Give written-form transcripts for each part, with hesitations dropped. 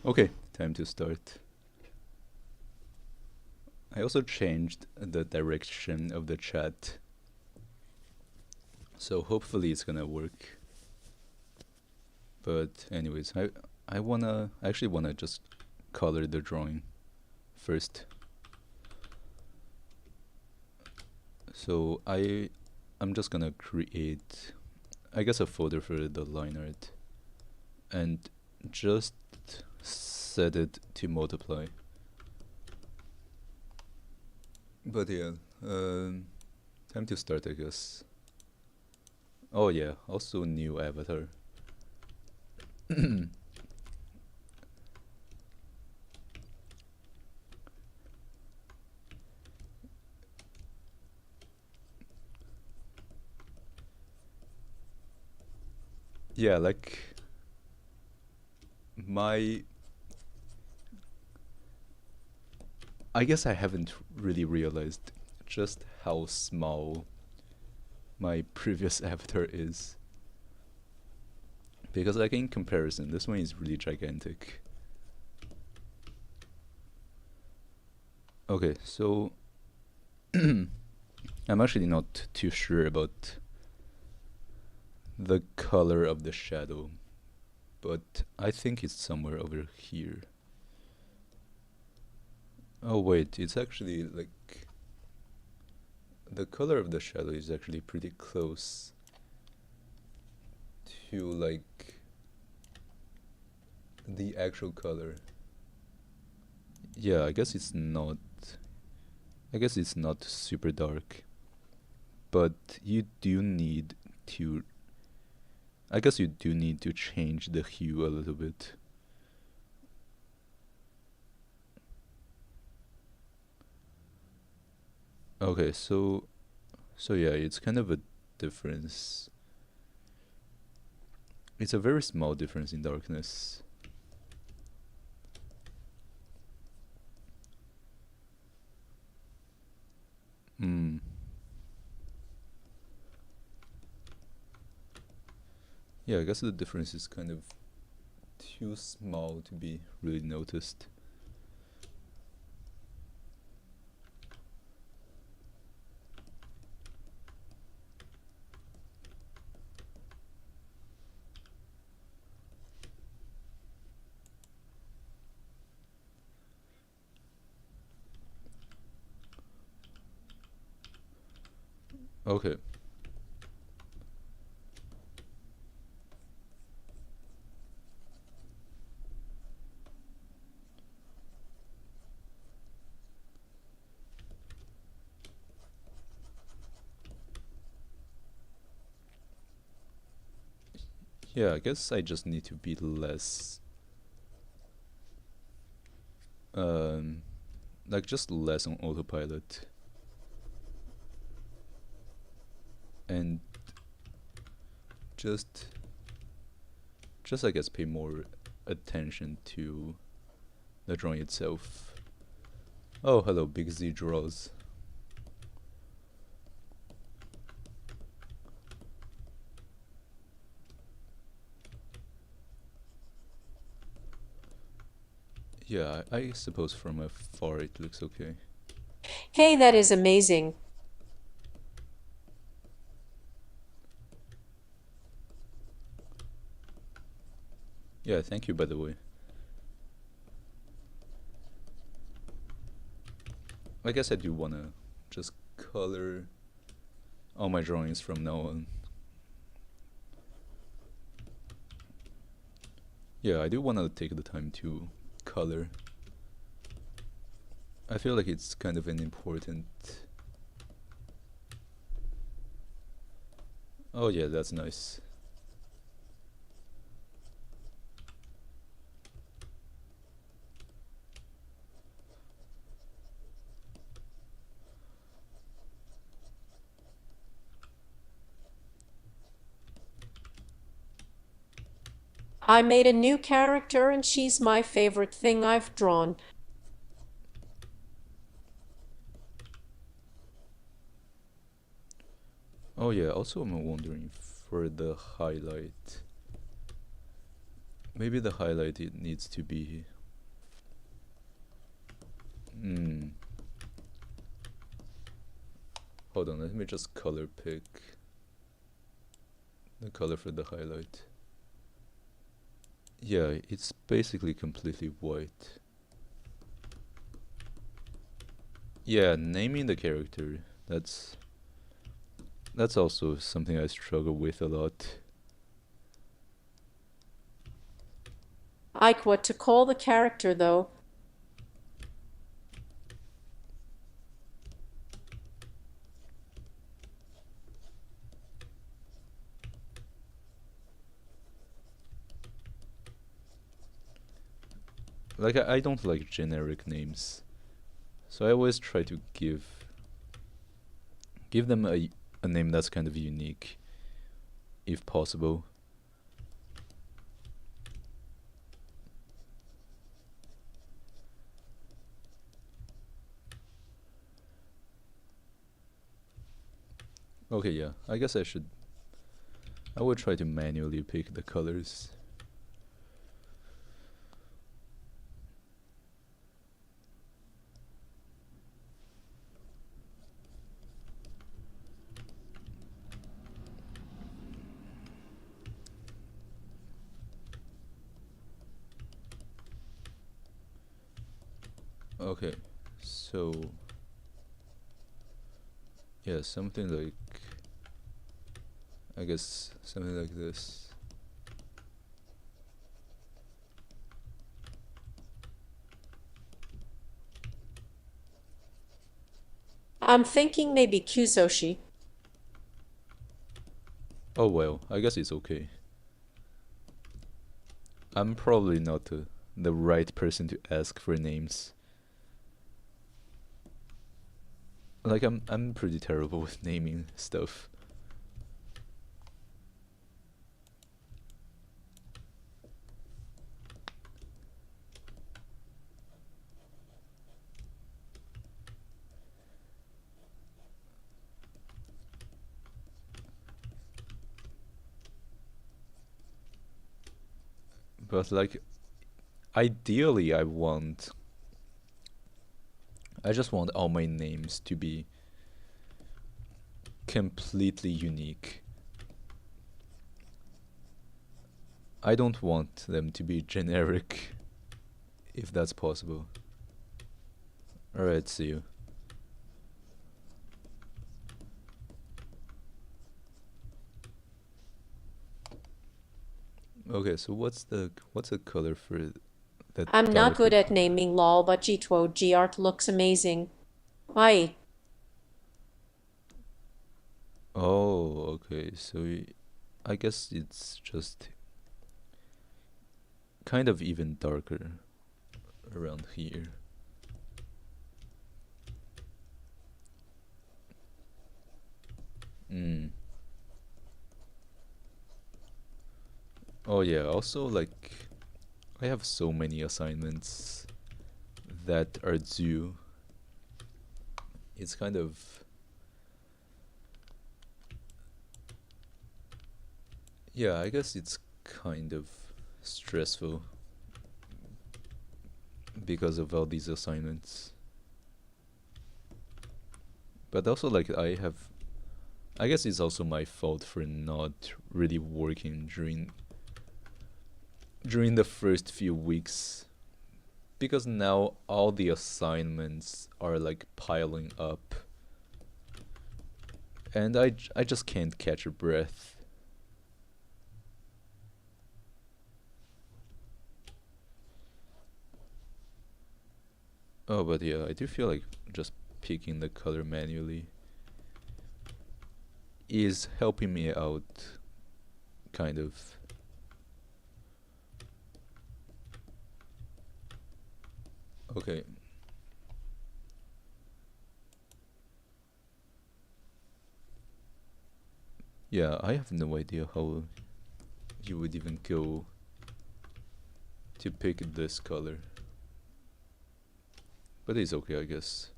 Okay, time to start. I also changed the direction of the chat, so hopefully it's gonna work. But anyways, I actually wanna just color the drawing first. So I'm just gonna create, I guess, a folder for the line art and just set it to multiply. But yeah, time to start, I guess. Oh yeah, also new avatar. Yeah, like my I guess I haven't really realized just how small my previous avatar is. Because like in comparison, this one is really gigantic. Okay, so I'm actually not too sure about the color of the shadow, but I think it's somewhere over here. Oh wait, it's actually like the color of the shadow is actually pretty close to like the actual color. Yeah, I guess it's not super dark, but you do need to I guess you do need to change the hue a little bit. Okay, so yeah, it's kind of a difference. It's a very small difference in darkness. Hmm. Yeah, I guess the difference is kind of too small to be really noticed. Okay. Yeah, I guess I just need to be less um like just less on autopilot and just I guess pay more attention to the drawing itself. Oh, hello, Big Z draws. Yeah, I suppose from afar it looks okay. Hey, that is amazing. Yeah, thank you, by the way. I guess I do wanna just color all my drawings from now on. Yeah, I do wanna take the time to color. I feel like it's kind of an important... Oh yeah, that's nice. I made a new character and she's my favorite thing I've drawn. Oh yeah, also I'm wondering for the highlight. Maybe the highlight it needs to be Hmm. Hold on, let me just color pick the color for the highlight. Yeah, it's basically completely white. Yeah, naming the character, that's also something I struggle with a lot. Like what to call the character, though. Like I don't like generic names, so I always try to give them a name that's kind of unique, if possible. Okay, yeah, I guess I would try to manually pick the colors. Okay, so yeah, something like, I guess something like this. I'm thinking maybe Kusoshi. Oh well, I guess it's okay. I'm probably not the right person to ask for names. Like I'm pretty terrible with naming stuff. But like ideally I just want all my names to be completely unique. I don't want them to be generic, if that's possible. Alright, see you. Okay, so what's the color for that I'm not darker? good at naming lol, but G2G art looks amazing. Why? Oh, okay. So I guess it's just kind of even darker around here. Mm. Oh yeah, also like I have so many assignments that are due. It's kind of, yeah, I guess it's kind of stressful because of all these assignments. But also like I guess it's also my fault for not really working during the first few weeks, because now all the assignments are like piling up and I just can't catch a breath. Oh, but yeah, I do feel like just picking the color manually is helping me out, kind of. Okay. Yeah, I have no idea how you would even go to pick this color. But it's okay, I guess.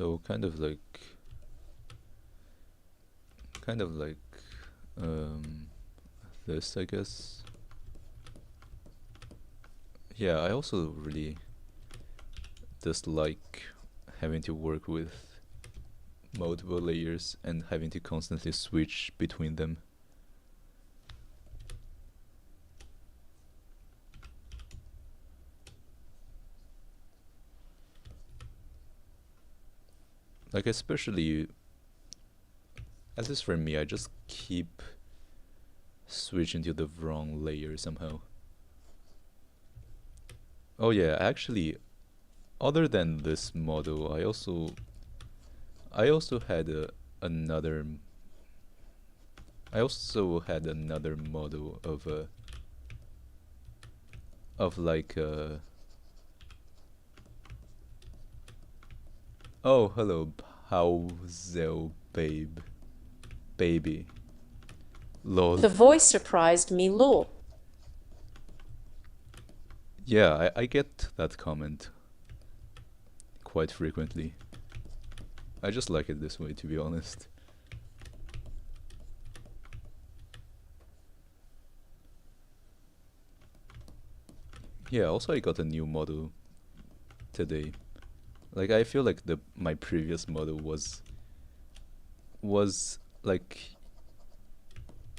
So kind of like um, this, I guess. Yeah, I also really dislike having to work with multiple layers and having to constantly switch between them. Like especially, as is for me, I just keep switching to the wrong layer somehow. Oh yeah, actually, other than this model, I also had another I also had another model of like oh hello Howzel baby lol. The voice surprised me, lol. Yeah, I get that comment quite frequently. I just like it this way, to be honest. Yeah, also I got a new model today. Like I feel like the my previous model was like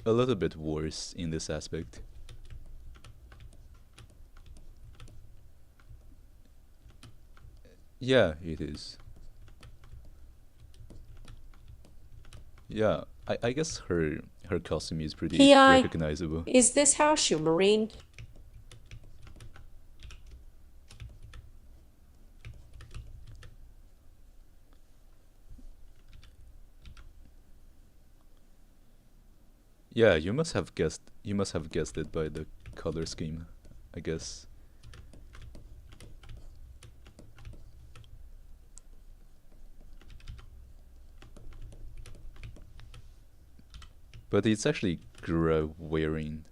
a little bit worse in this aspect. Yeah, it is. Yeah, I guess her costume is pretty PI, recognizable. is this house you marined? Yeah, you must have guessed it by the color scheme, I guess. But it's actually Gura wearing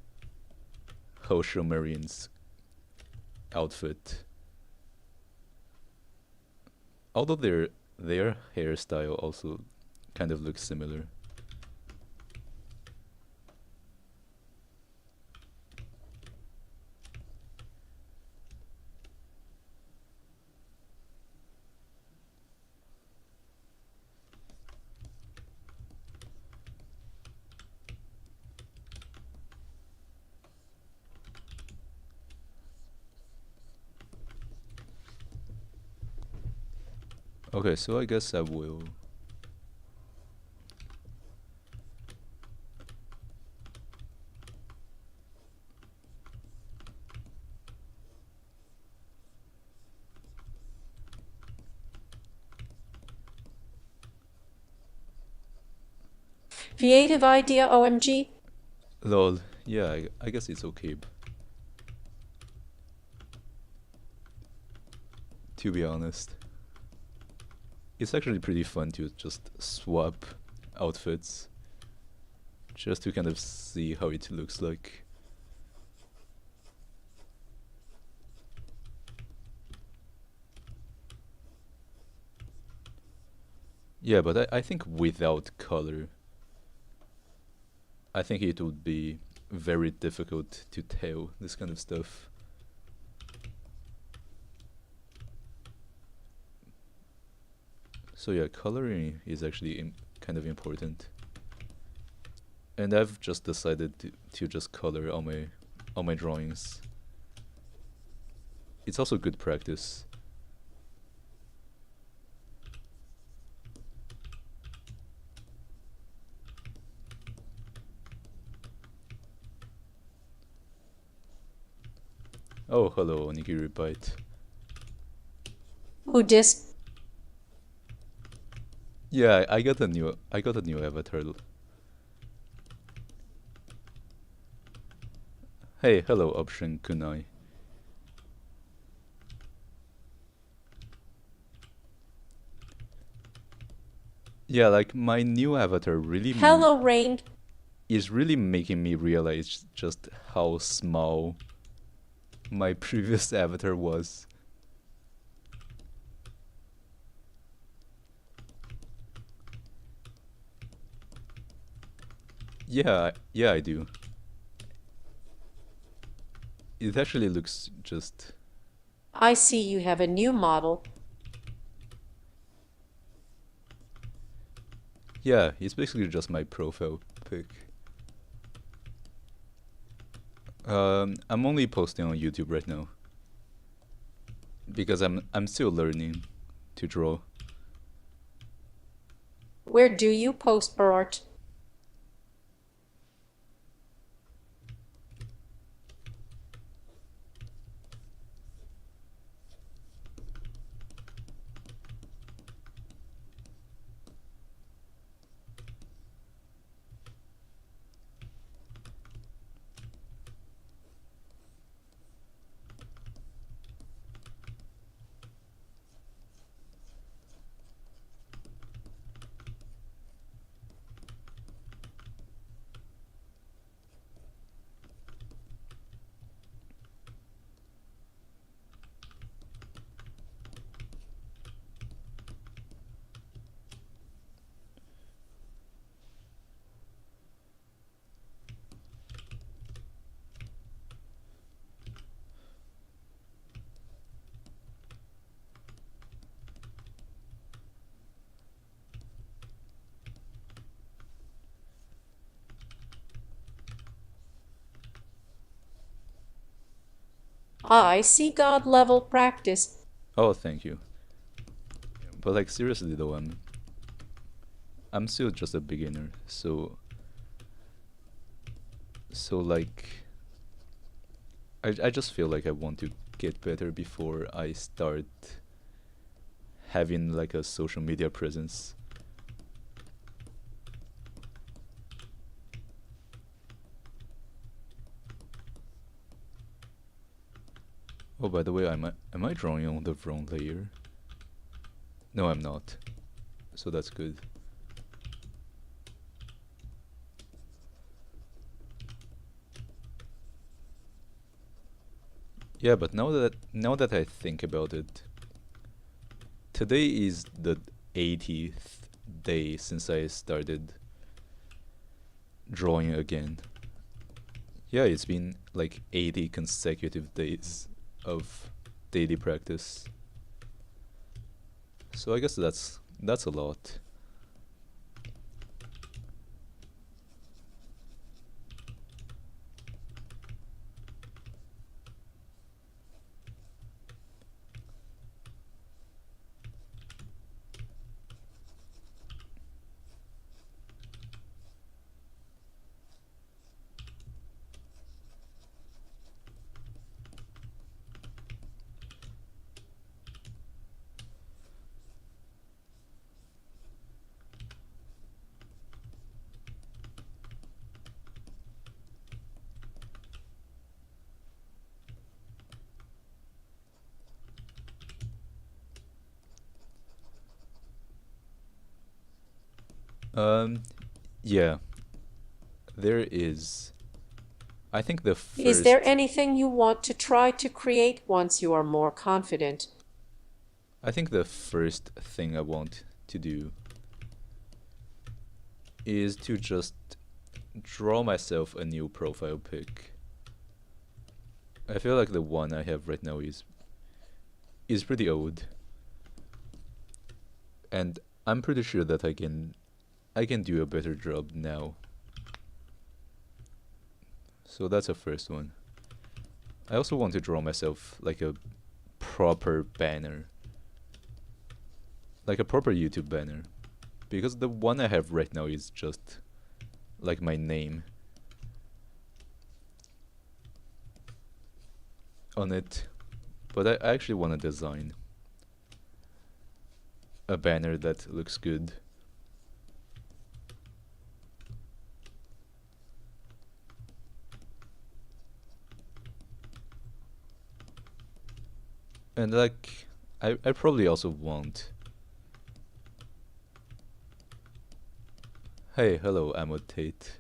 Hosho Marine's outfit. Although their hairstyle also kind of looks similar. Okay, so I guess I will. Creative idea, OMG? Lol, yeah, I guess it's okay. To be honest, it's actually pretty fun to just swap outfits just to kind of see how it looks like. Yeah, but I think without color, I think it would be very difficult to tell this kind of stuff. So yeah, coloring is actually kind of important. And I've just decided to just color all my drawings. It's also good practice. Oh, hello, Onigiri Bite. Who dis? Yeah, I got a new avatar. Hey, hello, Option Kunai. Yeah, like my new avatar Hello, Rain. is really making me realize just how small my previous avatar was. Yeah, I do. It actually looks just. I see you have a new model. Yeah, it's basically just my profile pic. I'm only posting on YouTube right now because I'm still learning to draw. Where do you post art? I see God level practice. Oh, thank you. But like seriously though, I'm still just a beginner, so like I just feel like I want to get better before I start having like a social media presence. Oh, by the way, am I drawing on the wrong layer? No, I'm not. So that's good. Yeah, but now that I think about it, today is the 80th day since I started drawing again. Yeah, it's been like 80 consecutive days of daily practice. So I guess that's a lot. Um yeah, there is. I think the Is there first anything you want to try to create once you are more confident? I think the first thing I want to do is to just draw myself a new profile pic. I feel like the one I have right now is pretty old, and I'm pretty sure that I can do a better job now. So that's a first one. I also want to draw myself like a proper banner, like a proper YouTube banner, because the one I have right now is just like my name on it. But I actually want to design a banner that looks good. And like I probably also want. Hey, hello, Tate.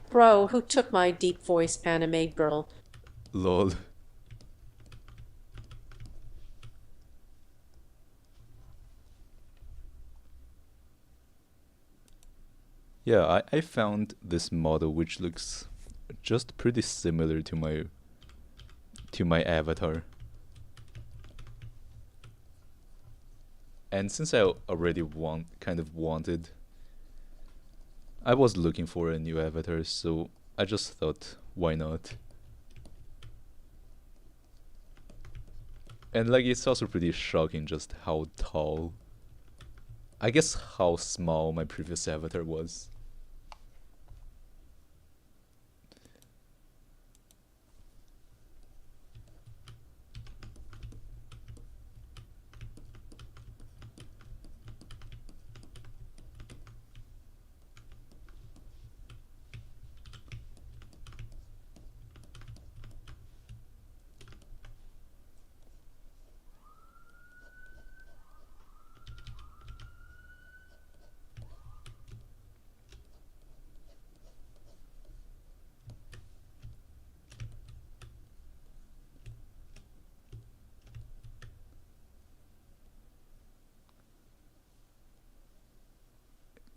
Bro, who took my deep voice anime girl? Lol. Yeah, I found this model which looks just pretty similar to my avatar. And since I already kind of wanted, I was looking for a new avatar, so I just thought, why not? And like, it's also pretty shocking just how tall, I guess how small my previous avatar was.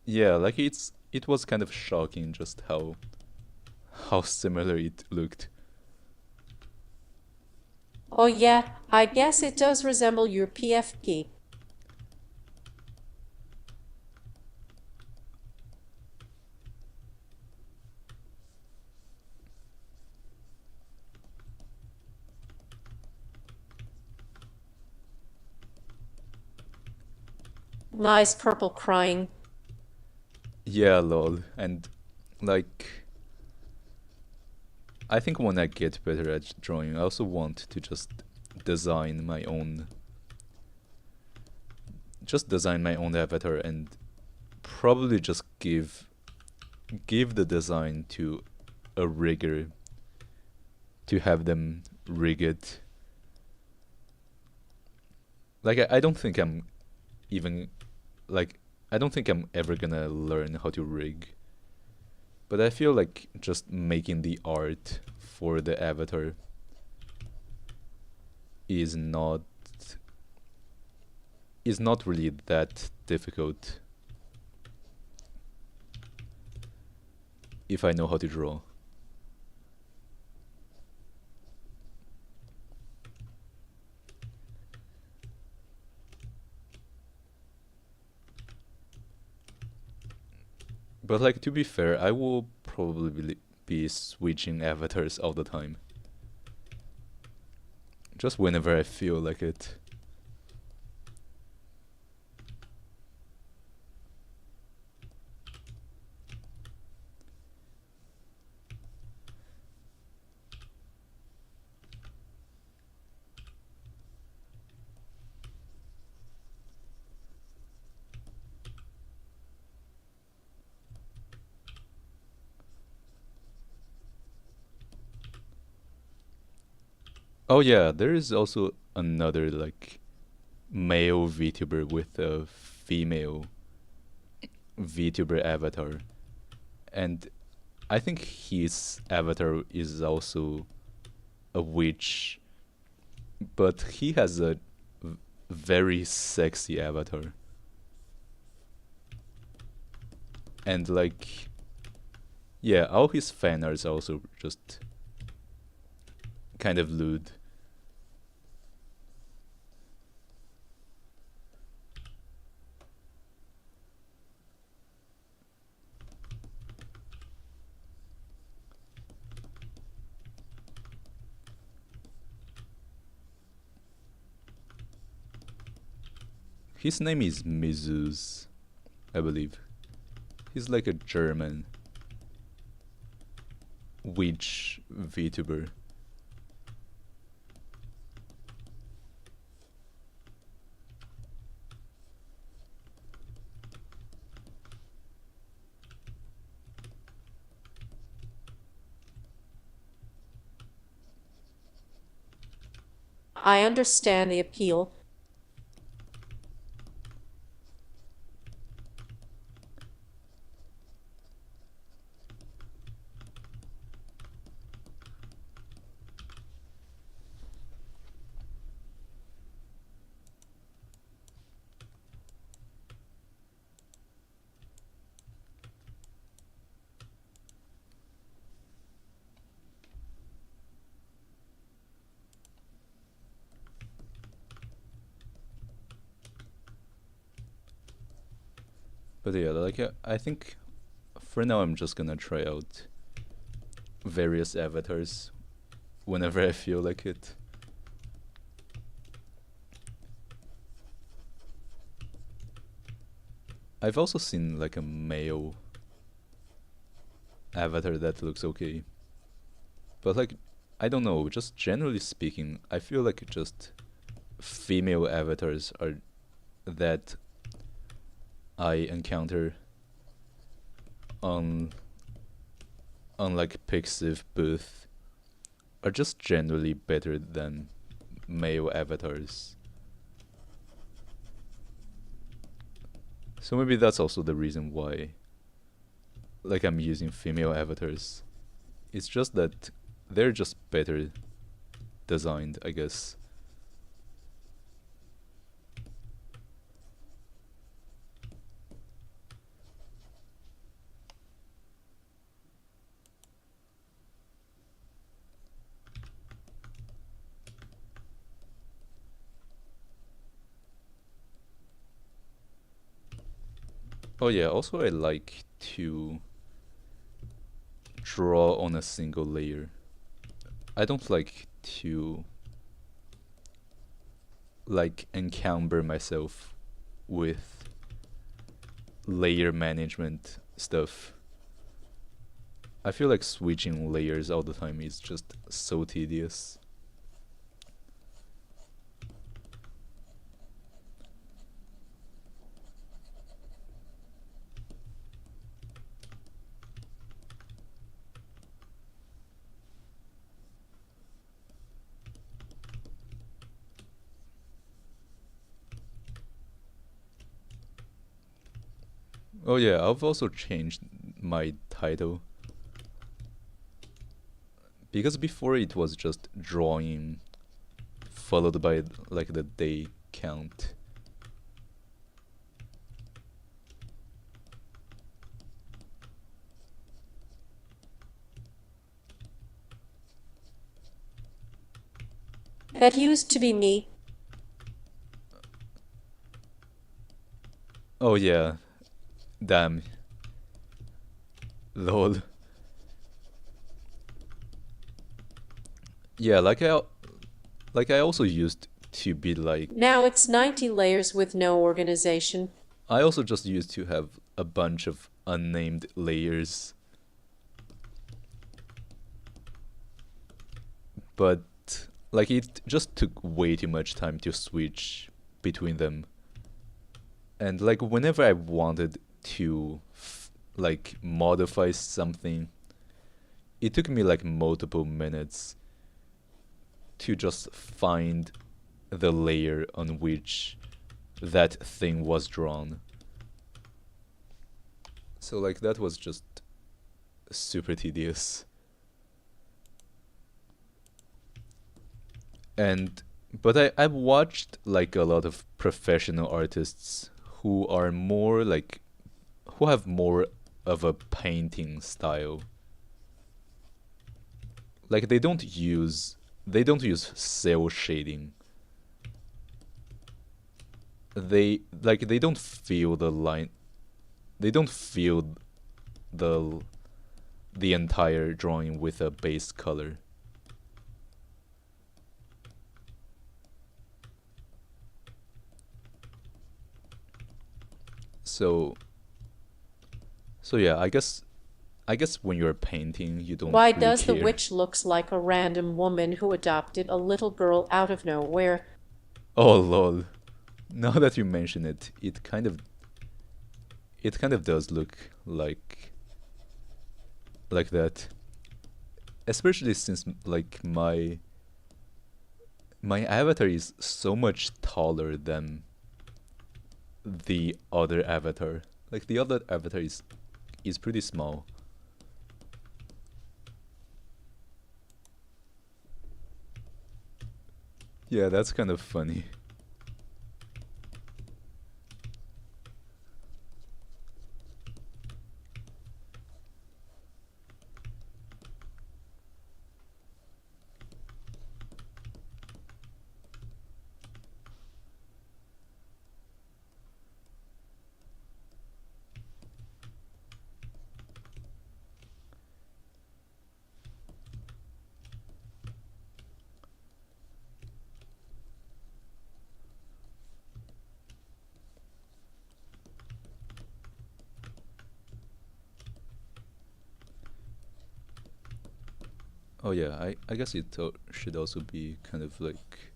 Yeah, like it was kind of shocking just how similar it looked. Oh, yeah, I guess it does resemble your PFP. Nice purple crying. Yeah, lol. And like, I think when I get better at drawing, I also want to design my own, just design my own avatar and probably just give the design to a rigger to have them rig it. Like I don't think I'm even like I don't think I'm ever gonna learn how to rig. But I feel like just making the art for the avatar is not is not really that difficult if I know how to draw. But like to be fair, I will probably be switching avatars all the time. Just whenever I feel like it. Oh yeah, there is also another like male VTuber with a female VTuber avatar. And I think his avatar is also a witch, but he has a very sexy avatar. And like, yeah, all his fan arts are also just kind of lewd. His name is Mizus, I believe. He's like a German witch VTuber. I understand the appeal. But yeah, like I think for now I'm just gonna try out various avatars whenever I feel like it. I've also seen like a male avatar that looks okay. But like I don't know, just generally speaking, I feel like just female avatars are that I encounter on like Pixiv booth are just generally better than male avatars. So maybe that's also the reason why like I'm using female avatars. It's just that they're just better designed, I guess. Oh yeah, also I like to draw on a single layer. I don't like to like encumber myself with layer management stuff. I feel like switching layers all the time is just so tedious. Oh yeah, I've also changed my title because before it was just drawing followed by like the day count. That used to be me. Oh yeah, damn, lol. Yeah, like I also used to be like Now it's 90 layers with no organization. I also just used to have a bunch of unnamed layers, but like it just took way too much time to switch between them. And like whenever I wanted to like modify something, it took me like multiple minutes to just find the layer on which that thing was drawn. So like that was just super tedious. And but I've watched like a lot of professional artists who are more like who have more of a painting style. Like they don't use cell shading. They don't feel the line. They don't feel the the entire drawing with a base color. So so yeah, I guess when you're painting, you don't Why really does the care. witch looks like a random woman who adopted a little girl out of nowhere? Oh lol. Now that you mention it, it kind of does look like that. Especially since like my avatar is so much taller than the other avatar. Like the other avatar is pretty small. Yeah, that's kind of funny. Oh yeah, I guess it should also be kind of like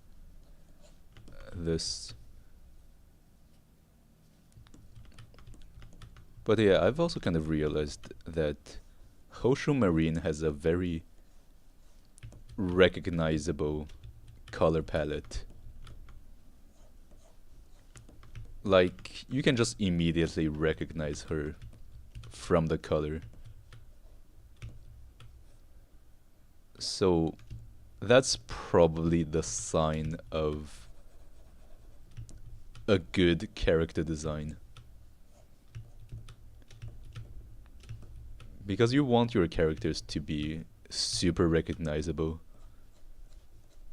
this. But yeah, I've also kind of realized that Hoshu Marine has a very recognizable color palette. Like, you can just immediately recognize her from the color. So that's probably the sign of a good character design. Because you want your characters to be super recognizable.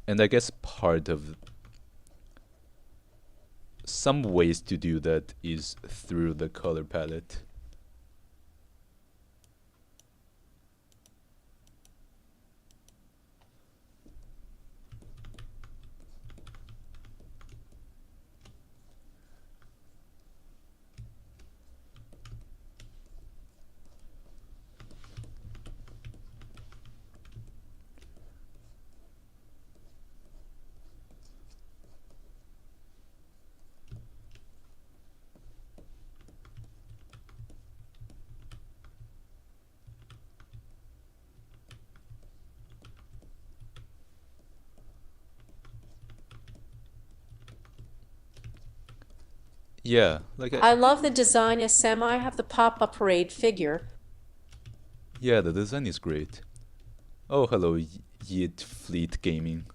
And I guess part of some ways to do that is through the color palette. Yeah, like I love the design SM. I have the pop-up parade figure. yeah, the design is great. Oh, hello, Yeet Fleet Gaming.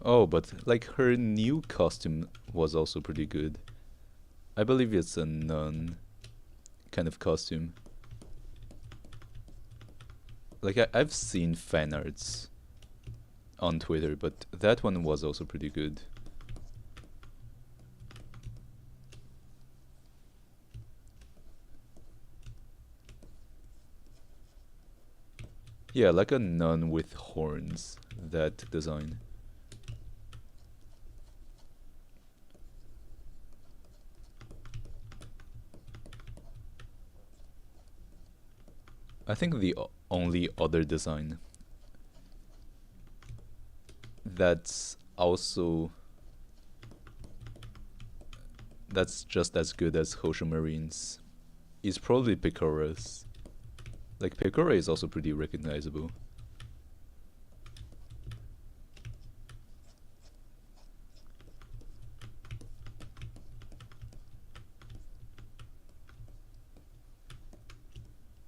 Oh, but like her new costume was also pretty good. I believe it's a nun kind of costume. Like I've seen fan arts on Twitter, but that one was also pretty good. Yeah, like a nun with horns, that design. I think the only other design that's also that's just as good as Hosho Marine's is probably Pecora's. Like Pecora is also pretty recognizable.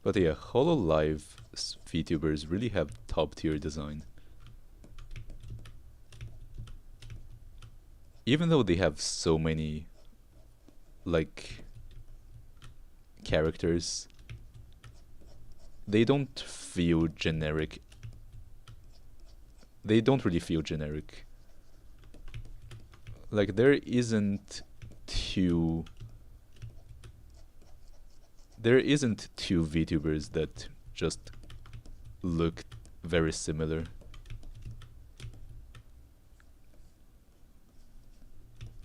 But yeah, Hololive VTubers really have top tier design. Even though they have so many like characters, they don't feel generic. They don't really feel generic. Like there isn't two VTubers that just look very similar.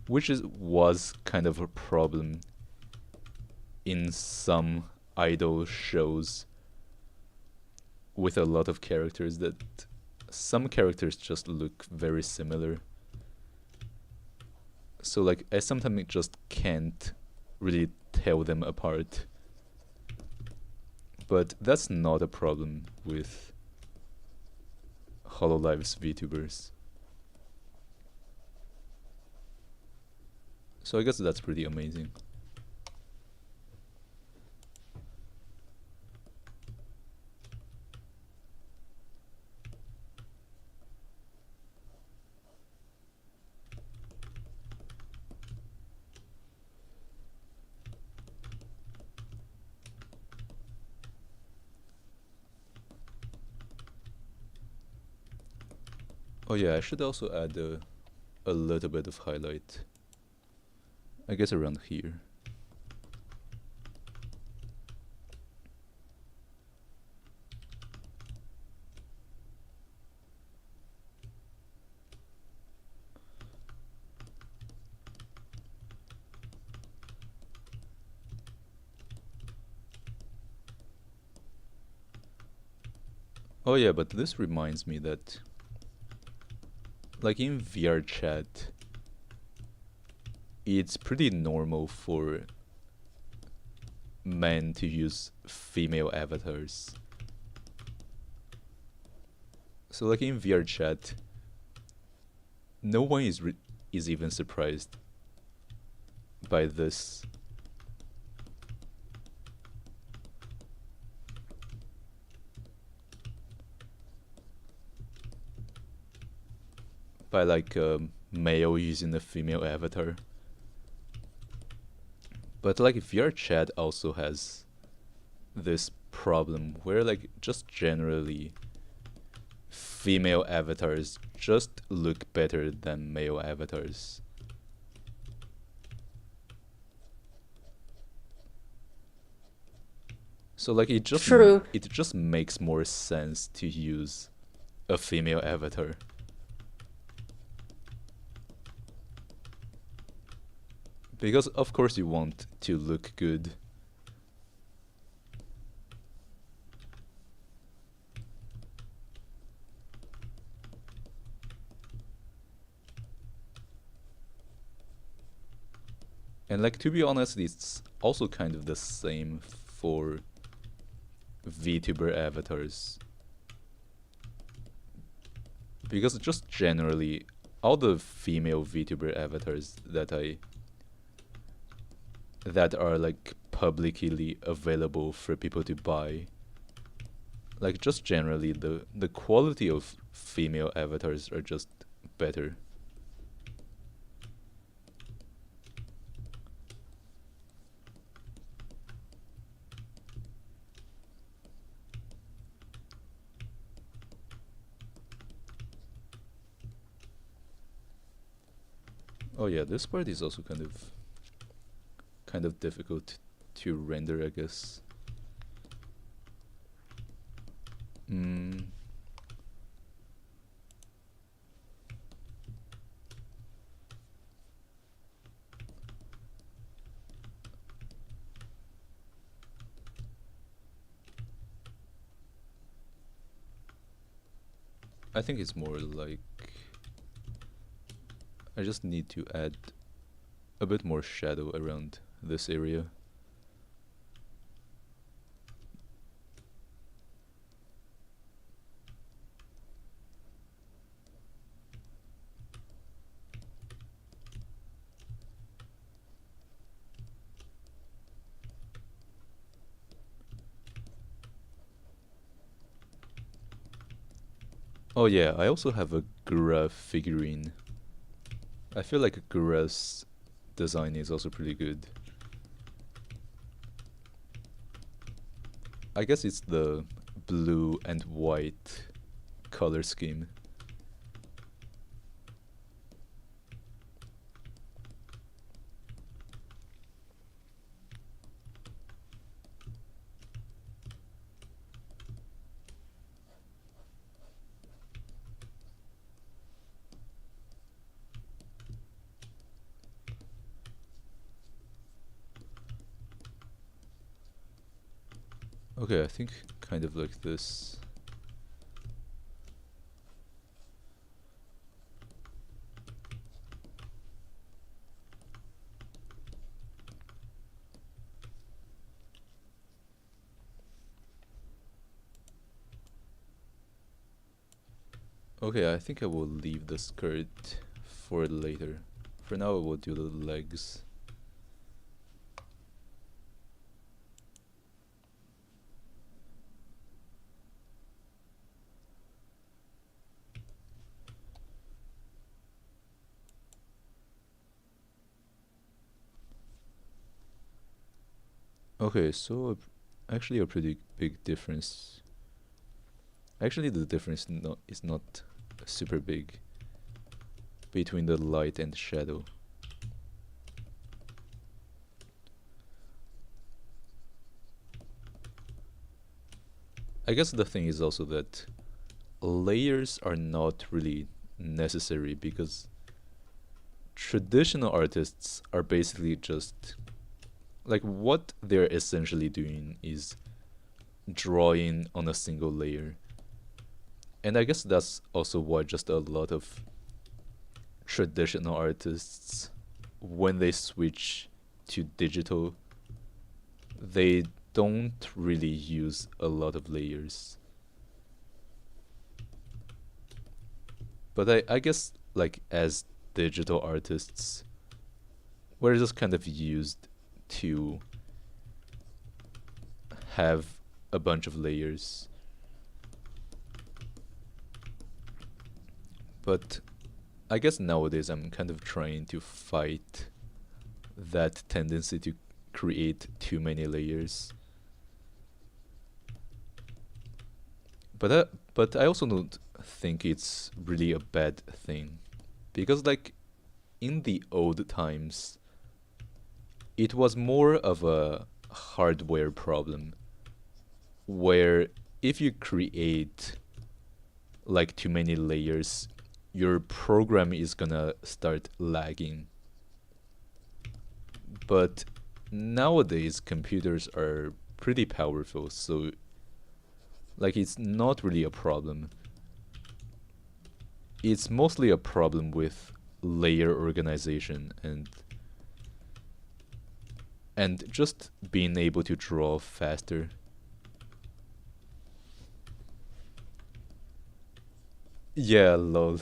Which was kind of a problem in some idol shows with a lot of characters, that some characters just look very similar. So like I sometimes just can't really tell them apart. But that's not a problem with Hololive's VTubers. So I guess that's pretty amazing. Oh yeah, I should also add a little bit of highlight. I guess around here. Oh yeah, but this reminds me that, like in VR chat, it's pretty normal for men to use female avatars. So like in VR chat, no one is even surprised by this. By like a male using a female avatar. But like VR chat also has this problem where like just generally female avatars just look better than male avatars. So like True. it just makes more sense to use a female avatar. Because of course you want to look good. And like to be honest, it's also kind of the same for VTuber avatars. Because just generally, all the female VTuber avatars that are like publicly available for people to buy, like just generally the quality of female avatars are just better. Oh yeah, this part is also kind of difficult to render, I guess. Mm. I think it's more like I just need to add a bit more shadow around this area. Oh yeah, I also have a Gura figurine. I feel like Gura's design is also pretty good. I guess it's the blue and white color scheme. Okay, I think kind of like this. Okay, I think I will leave the skirt for later. For now, I will do the legs. Okay, so actually a pretty big difference. Actually, the difference is not super big between the light and shadow. I guess the thing is also that layers are not really necessary because traditional artists are basically just like what they're essentially doing is drawing on a single layer. And I guess that's also why just a lot of traditional artists, when they switch to digital, they don't really use a lot of layers. But I guess like as digital artists, we're just kind of used to have a bunch of layers. But I guess nowadays I'm kind of trying to fight that tendency to create too many layers. But I also don't think it's really a bad thing, because like in the old times, it was more of a hardware problem, where if you create like too many layers, your program is gonna start lagging. But nowadays computers are pretty powerful, so like it's not really a problem. It's mostly a problem with layer organization and just being able to draw faster. Yeah, lol.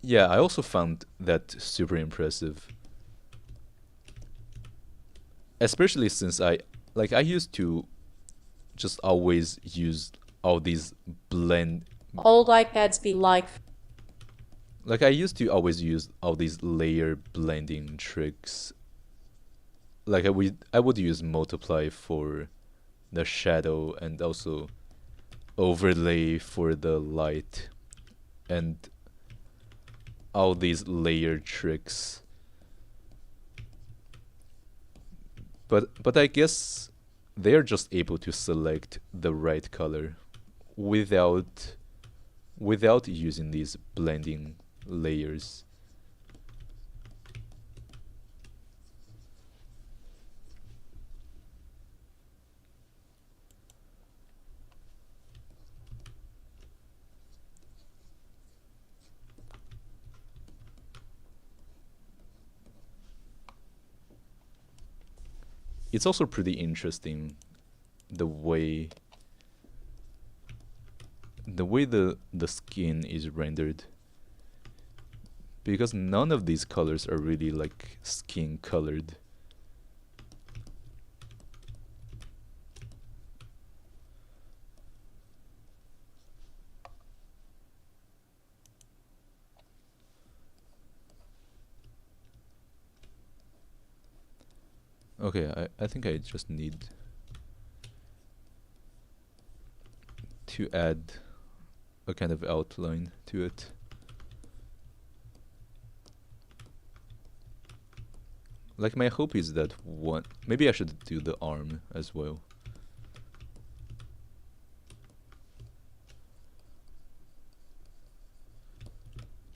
Yeah, I also found that super impressive. Especially since I used to just always use all these blend Old iPads be like. like I used to always use all these layer blending tricks. Like I would use multiply for the shadow and also overlay for the light and all these layer tricks. But I guess they're just able to select the right color without without using these blending layers. It's also pretty interesting the way the skin is rendered, because none of these colors are really like skin colored. Okay, I think I just need to add a kind of outline to it. Like my hope is that one, maybe I should do the arm as well.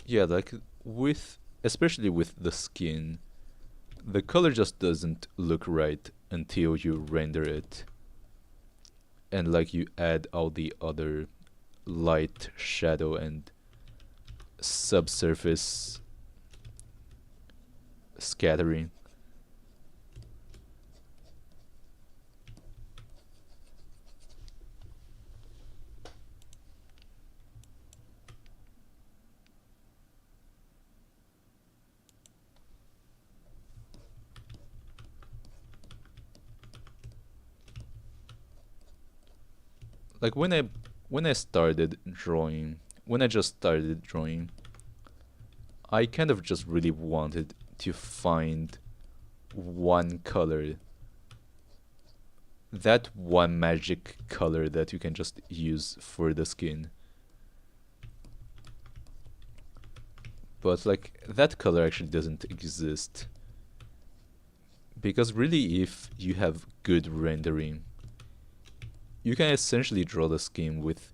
Yeah, like especially with the skin, the color just doesn't look right until you render it. And like you add all the other light, shadow, and subsurface scattering. Like when I started drawing, when I just started drawing, I kind of just really wanted to find one color, that one magic color that you can just use for the skin. But like that color actually doesn't exist, because really if you have good rendering, you can essentially draw the skin with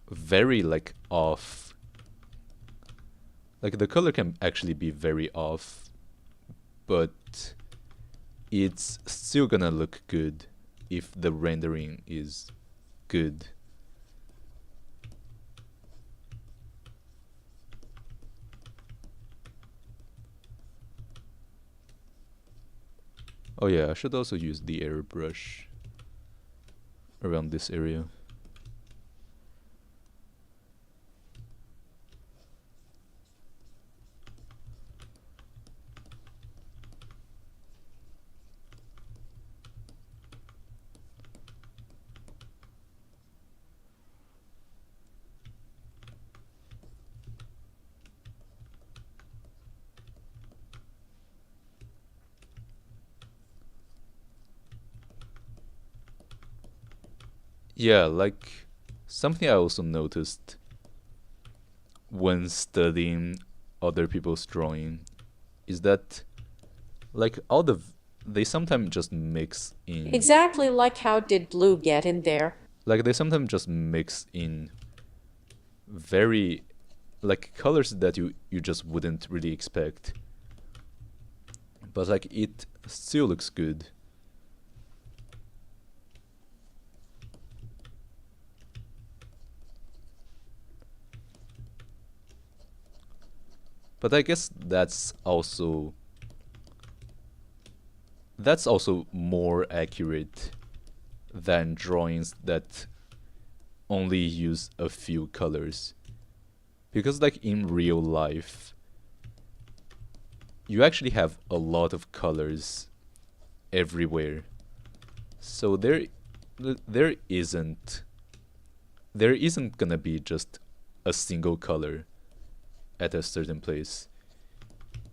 very like off, like the color can actually be very off, but it's still gonna look good if the rendering is good. Oh yeah, I should also use the airbrush around this area. Yeah, like something I also noticed when studying other people's drawing is that like they sometimes just mix in Exactly like how did blue get in there? very like colors that you just wouldn't really expect, but like it still looks good. But I guess that's also more accurate than drawings that only use a few colors, because like in real life you actually have a lot of colors everywhere. So there isn't there isn't gonna be just a single color at a certain place.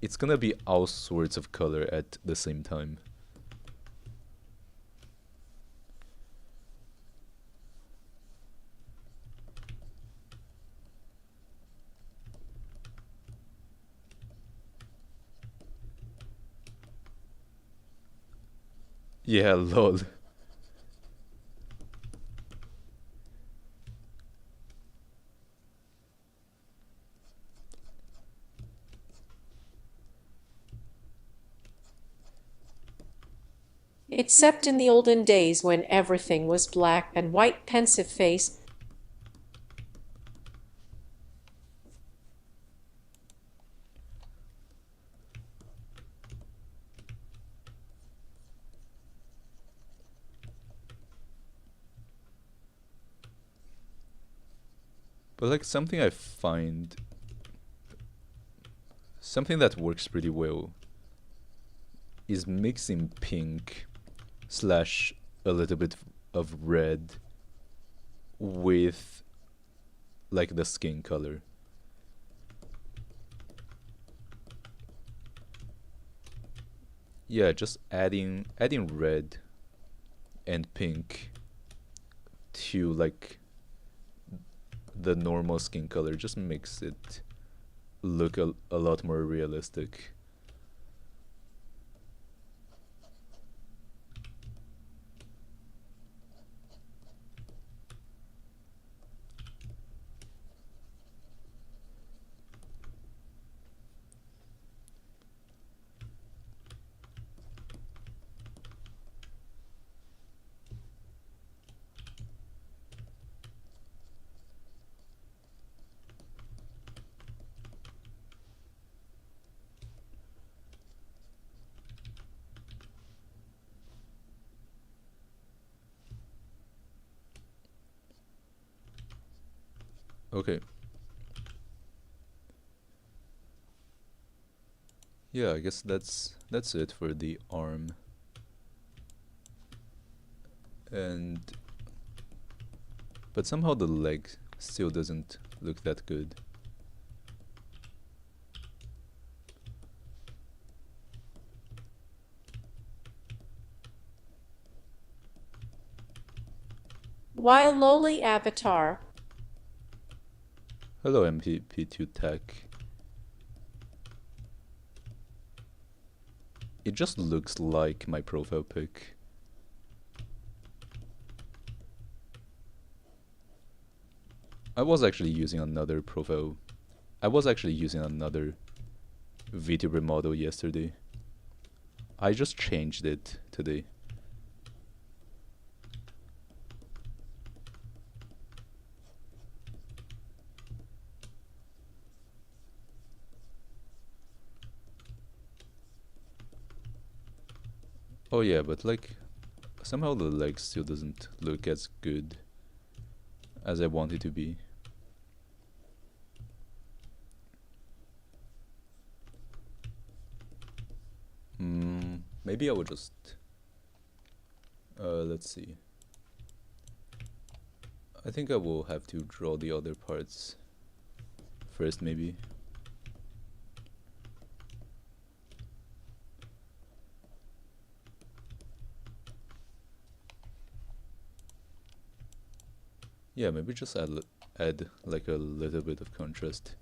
It's gonna be all sorts of color at the same time. Yeah, lol. Except in the olden days when everything was black and white pensive face. But like something that works pretty well is mixing pink slash a little bit of red with like the skin color. Yeah, just adding red and pink to like the normal skin color just makes it look a lot more realistic. Okay. Yeah, I guess that's it for the arm. And but somehow the leg still doesn't look that good. Why lowly avatar? Hello MP2 Tech. It just looks like my profile pic. I was actually using another VTuber model yesterday. I just changed it today. Oh yeah, but like somehow the leg still doesn't look as good as I want it to be. Maybe I will just let's see. I think I will have to draw the other parts first, maybe. Yeah, maybe just add like a little bit of contrast.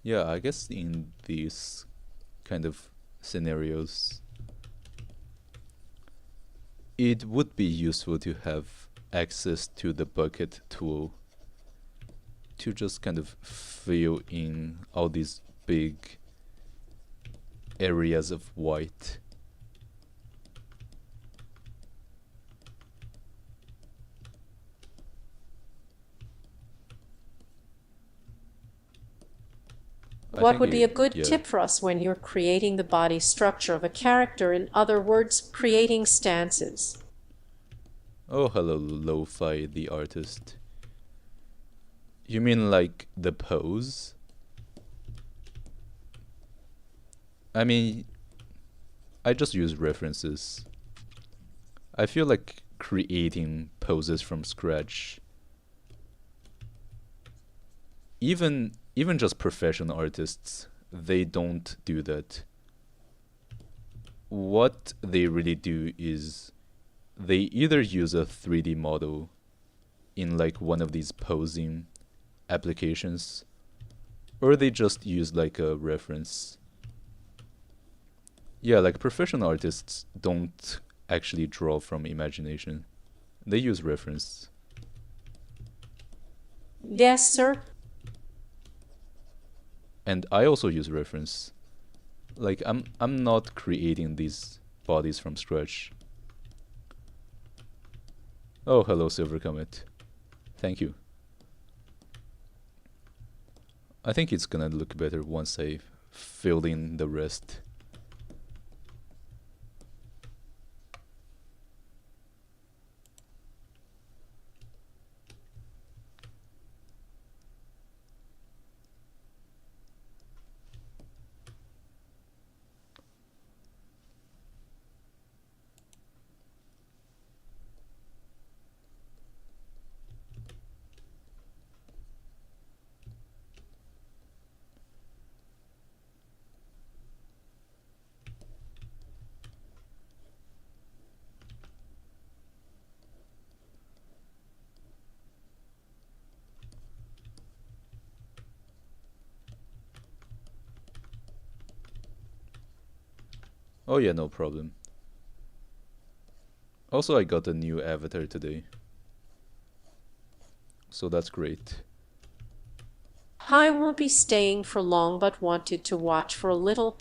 Yeah, I guess in these kind of scenarios, it would be useful to have access to the bucket tool to just kind of fill in all these big areas of white. I What think would be a good yeah. tip for us when you're creating the body structure of a character? In other words, creating stances. Oh, hello, Lo-Fi the artist. You mean like the pose? I mean, I just use references. I feel like creating poses from scratch, even just professional artists, they don't do that. What they really do is they either use a 3D model in like one of these posing applications, or they just use like a reference. Yeah, like professional artists don't actually draw from imagination. They use reference. Yes, sir. And I also use reference. Like I'm not creating these bodies from scratch. Oh, hello Silver Comet. Thank you. I think it's gonna look better once I fill in the rest. Oh yeah, no problem. Also, I got a new avatar today, so that's great. I won't be staying for long, but wanted to watch for a little.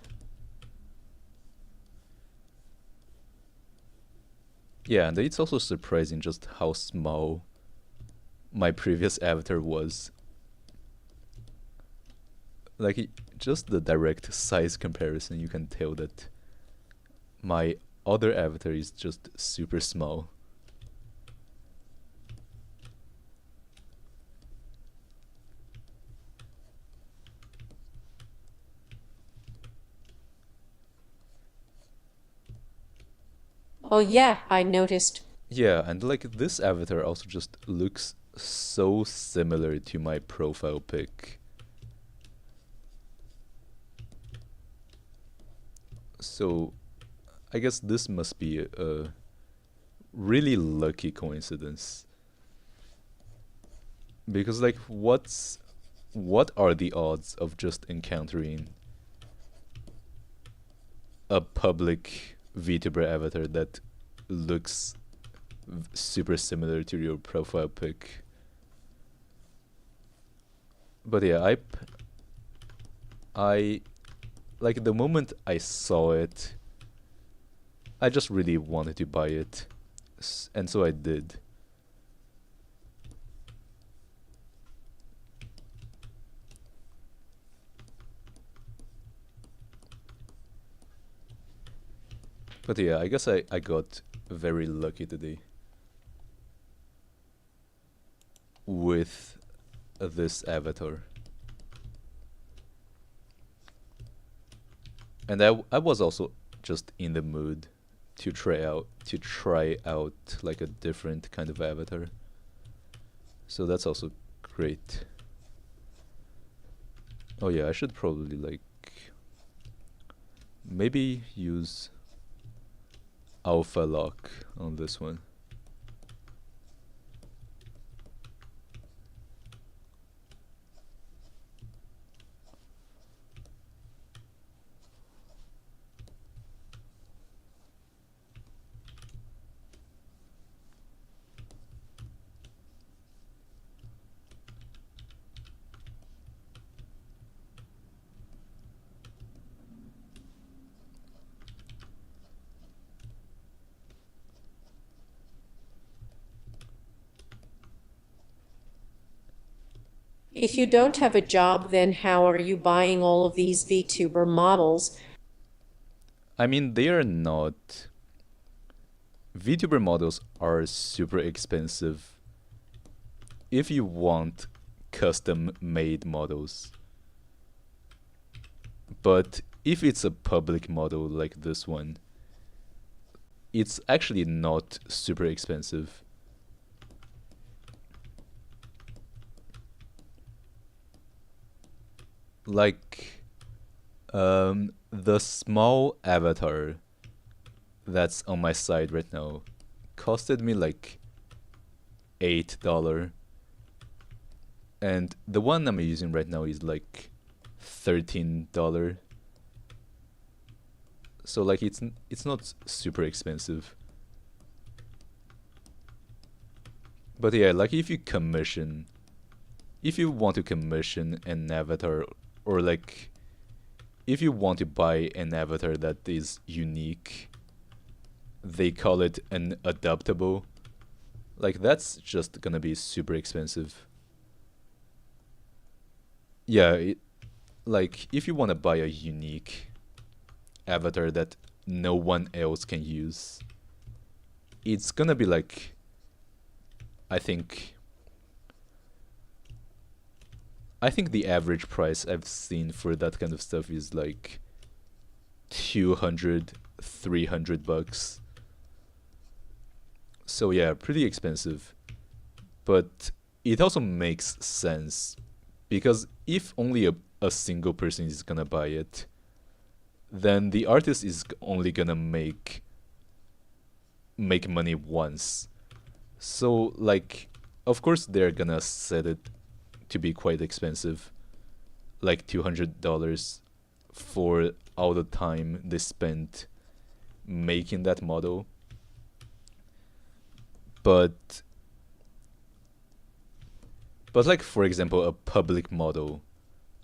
Yeah, and it's also surprising just how small my previous avatar was. Like, just the direct size comparison, you can tell that my other avatar is just super small. Oh, yeah, I noticed. Yeah, and like this avatar also just looks so similar to my profile pic. So I guess this must be a really lucky coincidence. Because like what are the odds of just encountering a public VTuber avatar that looks super similar to your profile pic. But yeah, I like the moment I saw it, I just really wanted to buy it, and so I did. But yeah, I guess I got very lucky today with this avatar. And I was also just in the mood to try out like a different kind of avatar. So that's also great. Oh yeah, I should probably like maybe use alpha lock on this one. If you don't have a job, then how are you buying all of these VTuber models? I mean, they are not. VTuber models are super expensive if you want custom made models. But if it's a public model like this one, it's actually not super expensive. Like, the small avatar that's on my side right now costed me like $8, and the one I'm using right now is like $13. So like it's not super expensive. But yeah, like if you want to commission an avatar, or like if you want to buy an avatar that is unique, they call it an adaptable. Like that's just gonna be super expensive. Yeah, like if you want to buy a unique avatar that no one else can use, it's gonna be like, I think the average price I've seen for that kind of stuff is like 200, $300. So yeah, pretty expensive. But it also makes sense because if only a single person is gonna buy it, then the artist is only gonna make money once. So like, of course they're gonna set it to be quite expensive, like $200 for all the time they spent making that model. But like for example, a public model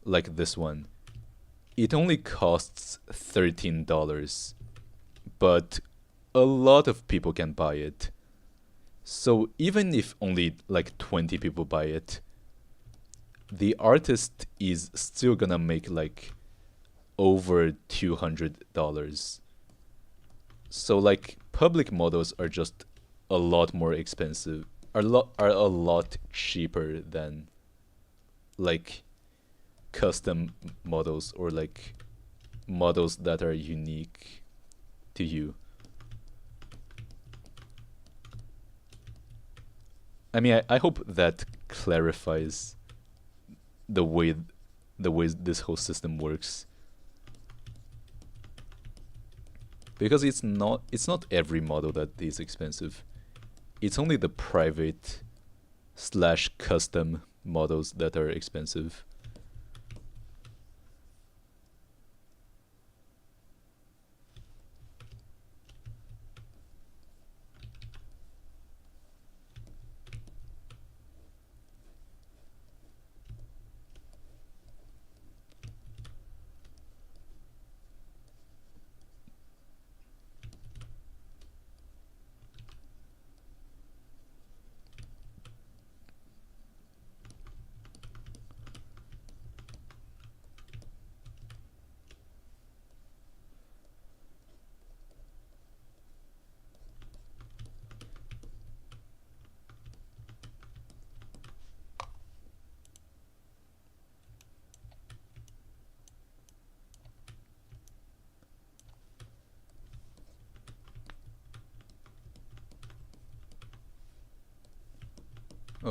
like this one, it only costs $13, but a lot of people can buy it. So even if only like 20 people buy it, the artist is still gonna make like over $200. So like public models are just a lot more expensive, are a lot cheaper than like custom models, or like models that are unique to you. I mean, I hope that clarifies the way this whole system works, because it's not every model that is expensive. It's only the private slash custom models that are expensive.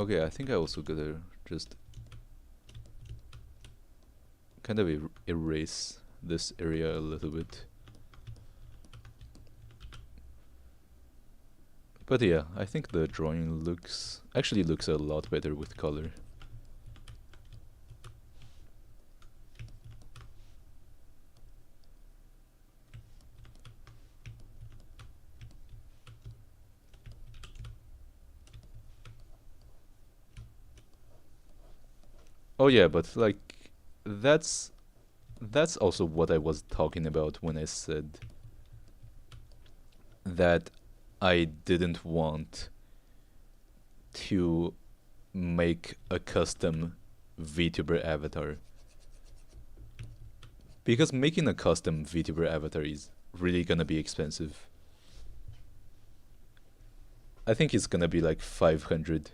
Okay, I think I also gotta just kind of erase this area a little bit. But yeah, I think the drawing actually looks a lot better with color. Oh yeah, but like that's that's also what I was talking about when I said that I didn't want to make a custom VTuber avatar. Because making a custom VTuber avatar is really gonna be expensive. I think it's gonna be like 500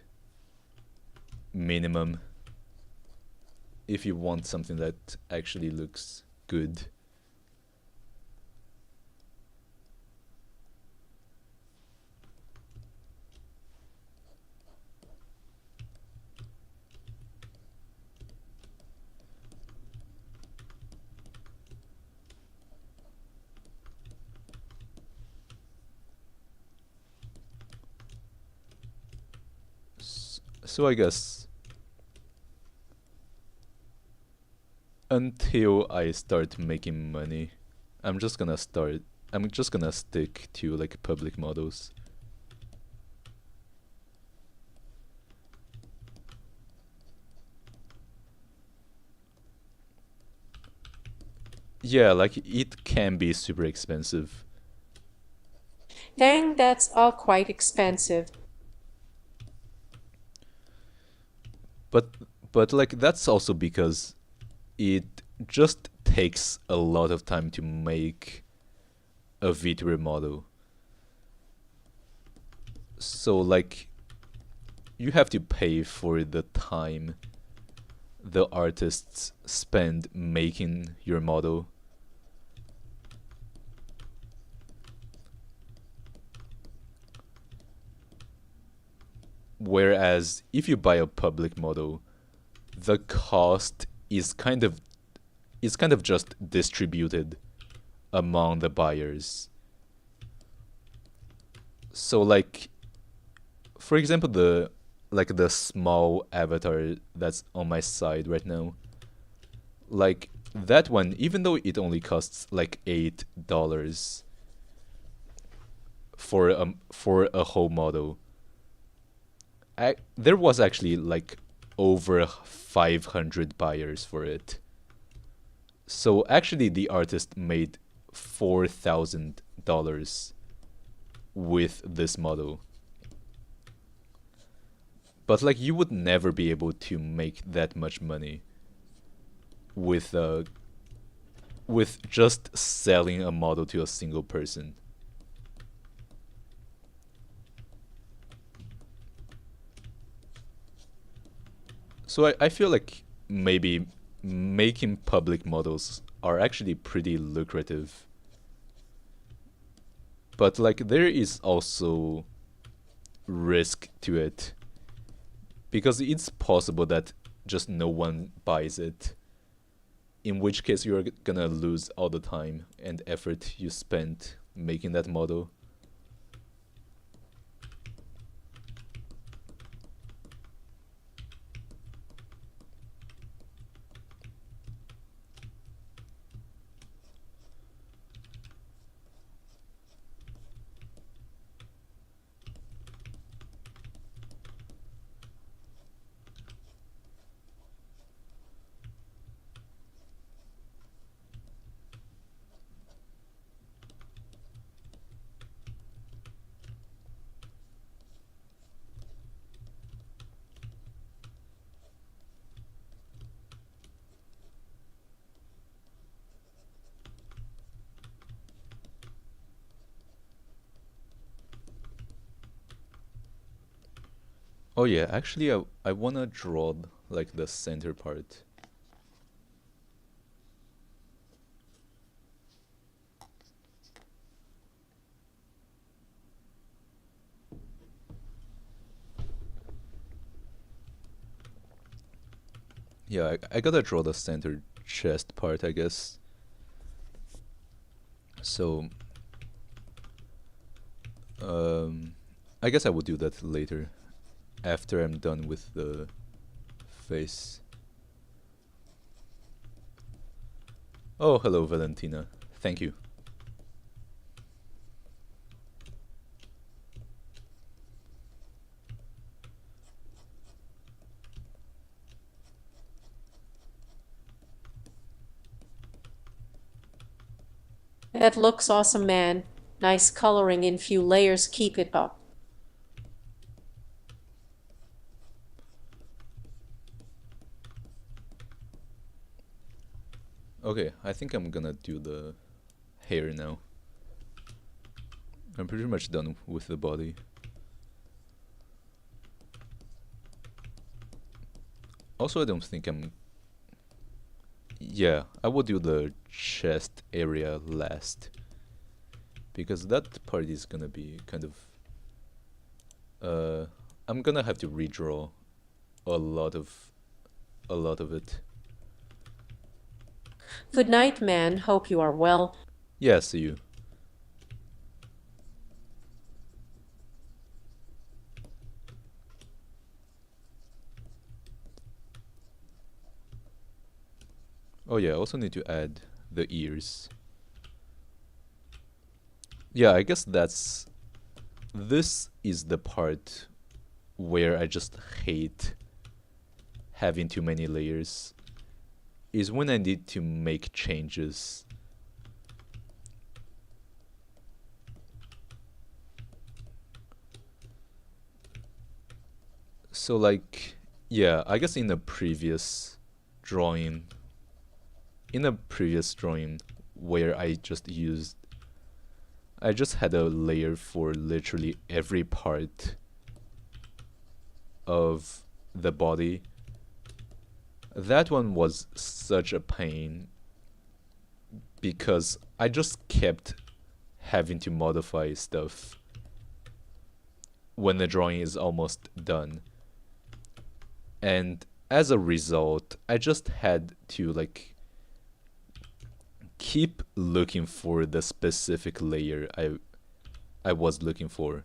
minimum if you want something that actually looks good. So I guess until I start making money, I'm just gonna start. I'm just gonna stick to like public models. Yeah, like it can be super expensive, Dang, that's all quite expensive. but like that's also because it just takes a lot of time to make a VTuber model. So like you have to pay for the time the artists spend making your model. Whereas if you buy a public model, the cost is kind of just distributed among the buyers. So like for example the small avatar that's on my side right now, like that one, even though it only costs like $8 for a whole model, there was actually like over 500 buyers for it. So actually the artist made $4,000 with this model. But like you would never be able to make that much money with just selling a model to a single person. So I feel like maybe making public models are actually pretty lucrative. But like there is also risk to it because it's possible that just no one buys it, in which case you're gonna lose all the time and effort you spent making that model. Oh yeah, actually I wanna draw like the center part. Yeah, I gotta draw the center chest part, I guess. So, um, I guess I will do that later, after I'm done with the face. Oh, hello, Valentina. Thank you. That looks awesome, man. Nice coloring in few layers. Keep it up. Okay, I think I'm gonna do the hair now. I'm pretty much done with the body. Also, I don't think I'm... Yeah, I will do the chest area last, because that part is gonna be kind of... I'm gonna have to redraw a lot of it. Good night, man. Hope you are well. Yeah, see you. Oh yeah, I also need to add the ears. Yeah, I guess this is the part where I just hate having too many layers, is when I need to make changes. So like, yeah, I guess in a previous drawing, where I just had a layer for literally every part of the body. That one was such a pain because I just kept having to modify stuff when the drawing is almost done. And as a result, I just had to like keep looking for the specific layer I was looking for.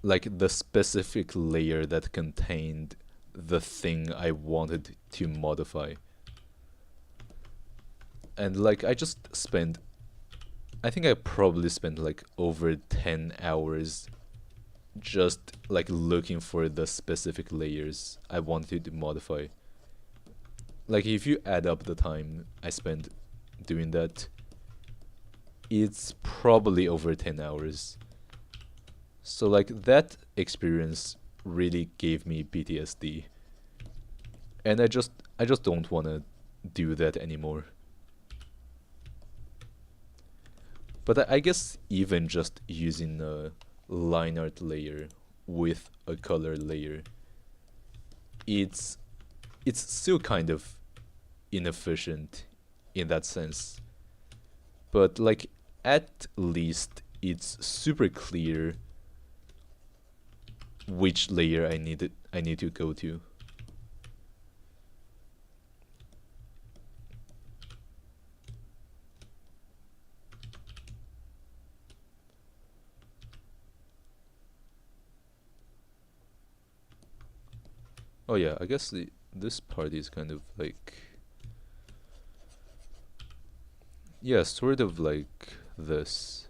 Like the specific layer that contained the thing I wanted to modify. And like I think I probably spent like over 10 hours just like looking for the specific layers I wanted to modify. Like if you add up the time I spent doing that, it's probably over 10 hours. So like that experience really gave me PTSD. And I just don't want to do that anymore. But I guess even just using a line art layer with a color layer, it's still kind of inefficient in that sense. But like at least it's super clear which layer I need to go to. Oh yeah, I guess this part is kind of like, yeah, sort of like this.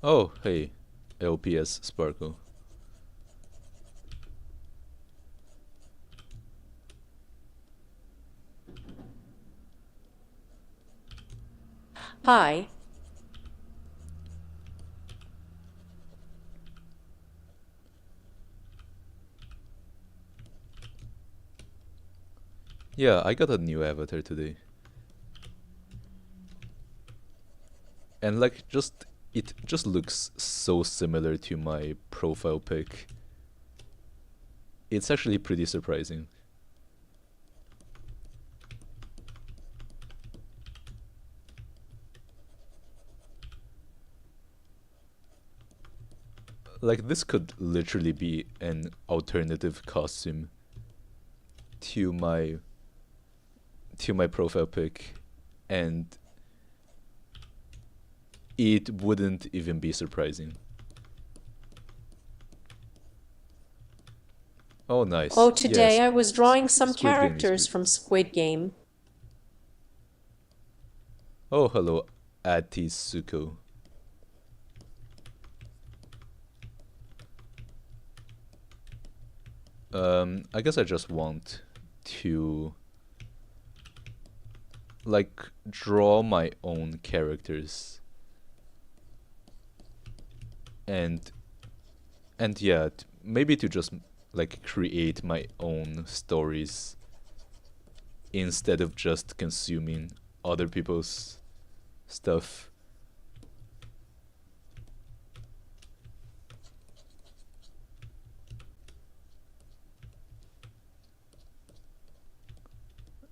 Oh, hey, LPS Sparkle. Hi. Yeah, I got a new avatar today. And like just it just looks so similar to my profile pic. It's actually pretty surprising. Like this could literally be an alternative costume to my profile pic, and it wouldn't even be surprising. Oh, nice. Oh, today Yes, I was drawing some Squid Game is characters great. from Squid Game. Oh, hello, Atisuko. I guess I just want to like draw my own characters and yeah, maybe to just like create my own stories instead of just consuming other people's stuff.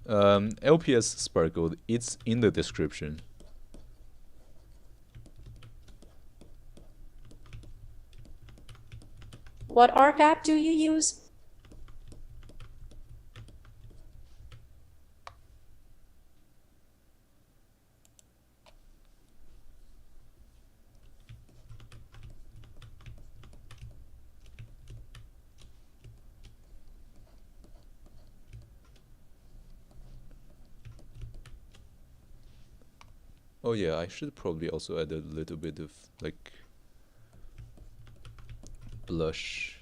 LPS Sparkled, it's in the description. What art app do you use? Oh yeah, I should probably also add a little bit of like blush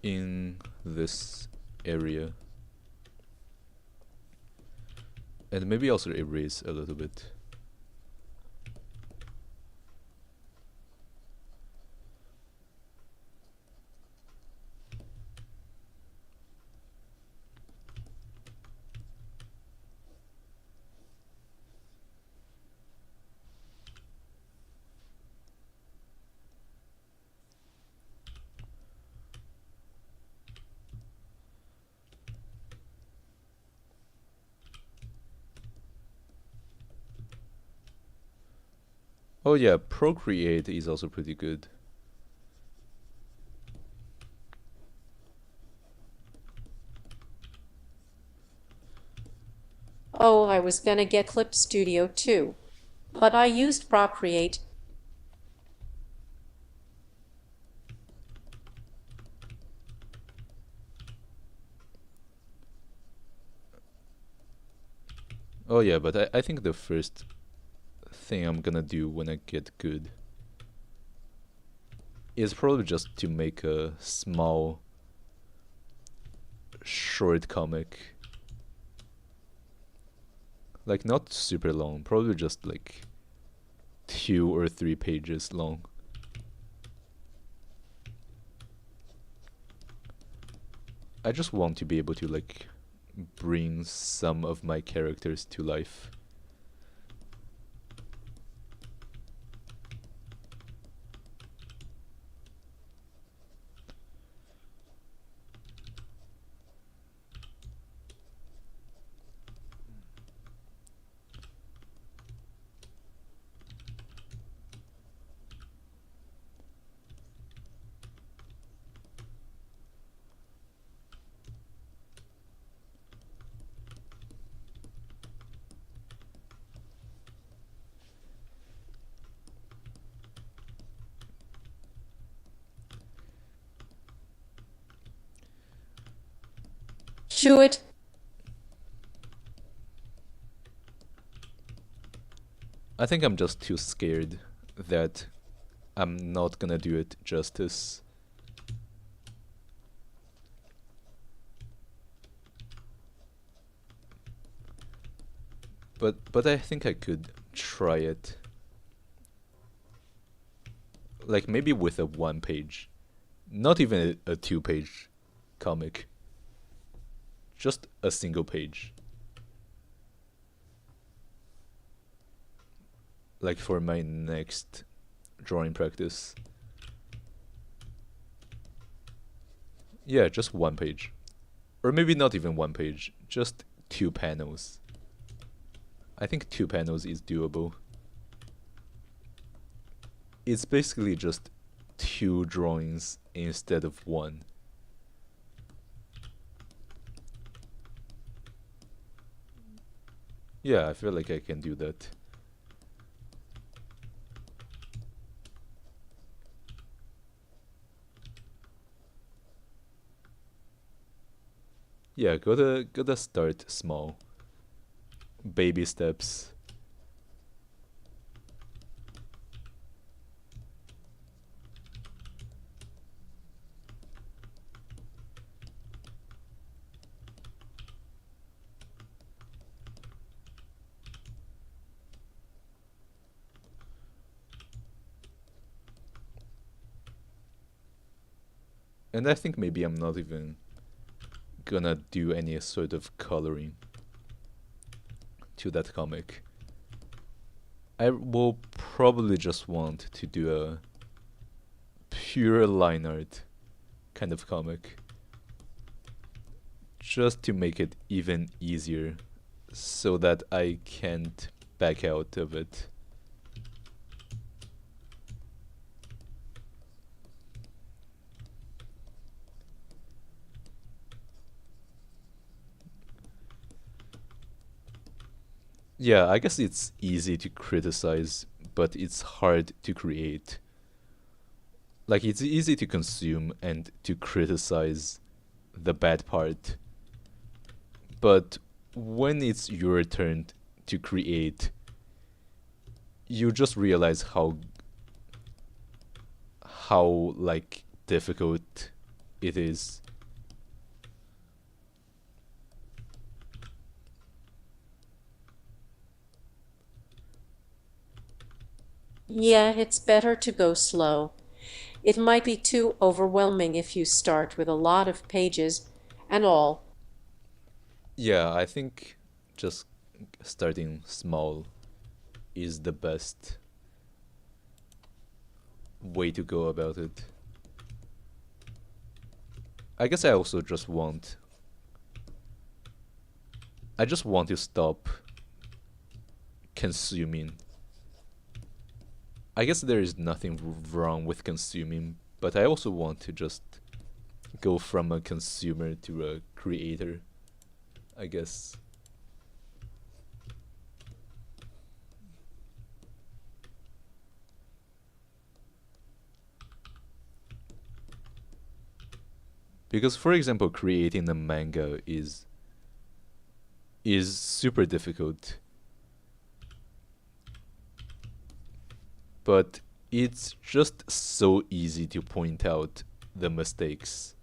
in this area. And maybe also erase a little bit. Oh yeah, Procreate is also pretty good. Oh, I was gonna get Clip Studio too, but I used Procreate. Oh yeah, but I think the first thing I'm gonna do when I get good is probably just to make a small short comic. Like not super long, probably just like 2 or 3 pages long. I just want to be able to like bring some of my characters to life. Chew it. I think I'm just too scared that I'm not gonna do it justice. But I think I could try it. Like maybe with a 1 page. Not even a 2 page comic. just a single page. Like for my next drawing practice. Yeah, just one page. Or maybe not even one page, just 2 panels. I think 2 panels is doable. It's basically just 2 drawings instead of one. Yeah, I feel like I can do that. Yeah, gotta start small. Baby steps. And I think maybe I'm not even gonna do any sort of coloring to that comic. I will probably just want to do a pure line art kind of comic. Just to make it even easier so that I can't back out of it. Yeah, I guess it's easy to criticize, but it's hard to create. Like, it's easy to consume and to criticize the bad part. But when it's your turn to create, you just realize how like difficult it is. Yeah, it's better to go slow. It might be too overwhelming if you start with a lot of pages and all. Yeah, I think just starting small is the best way to go about it. I guess I just want to stop consuming. I guess there is nothing wrong with consuming, but I also want to just go from a consumer to a creator, I guess. Because for example, creating a manga is super difficult. But it's just so easy to point out the mistakes.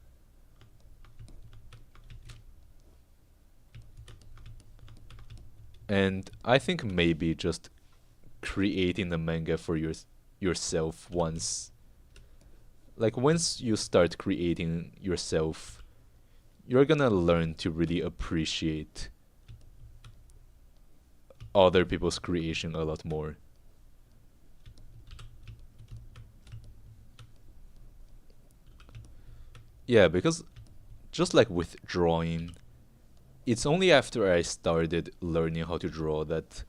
And I think maybe just creating a manga for yourself once. Like, once you start creating yourself, you're gonna learn to really appreciate other people's creation a lot more. Yeah, because just like with drawing, it's only after I started learning how to draw that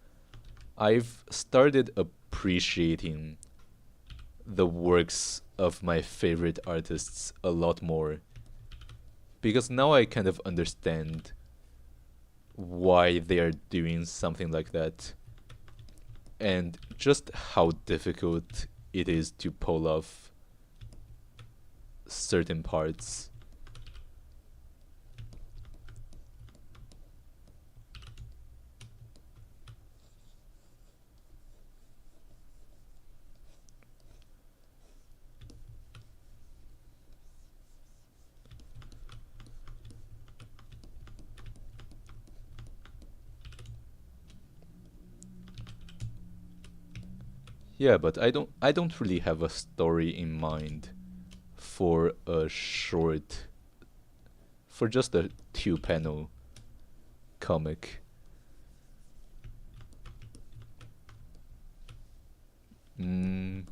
I've started appreciating the works of my favorite artists a lot more. Because now I kind of understand why they are doing something like that and just how difficult it is to pull off certain parts. Yeah, but I don't really have a story in mind for a short, for just a 2 panel comic. Mm,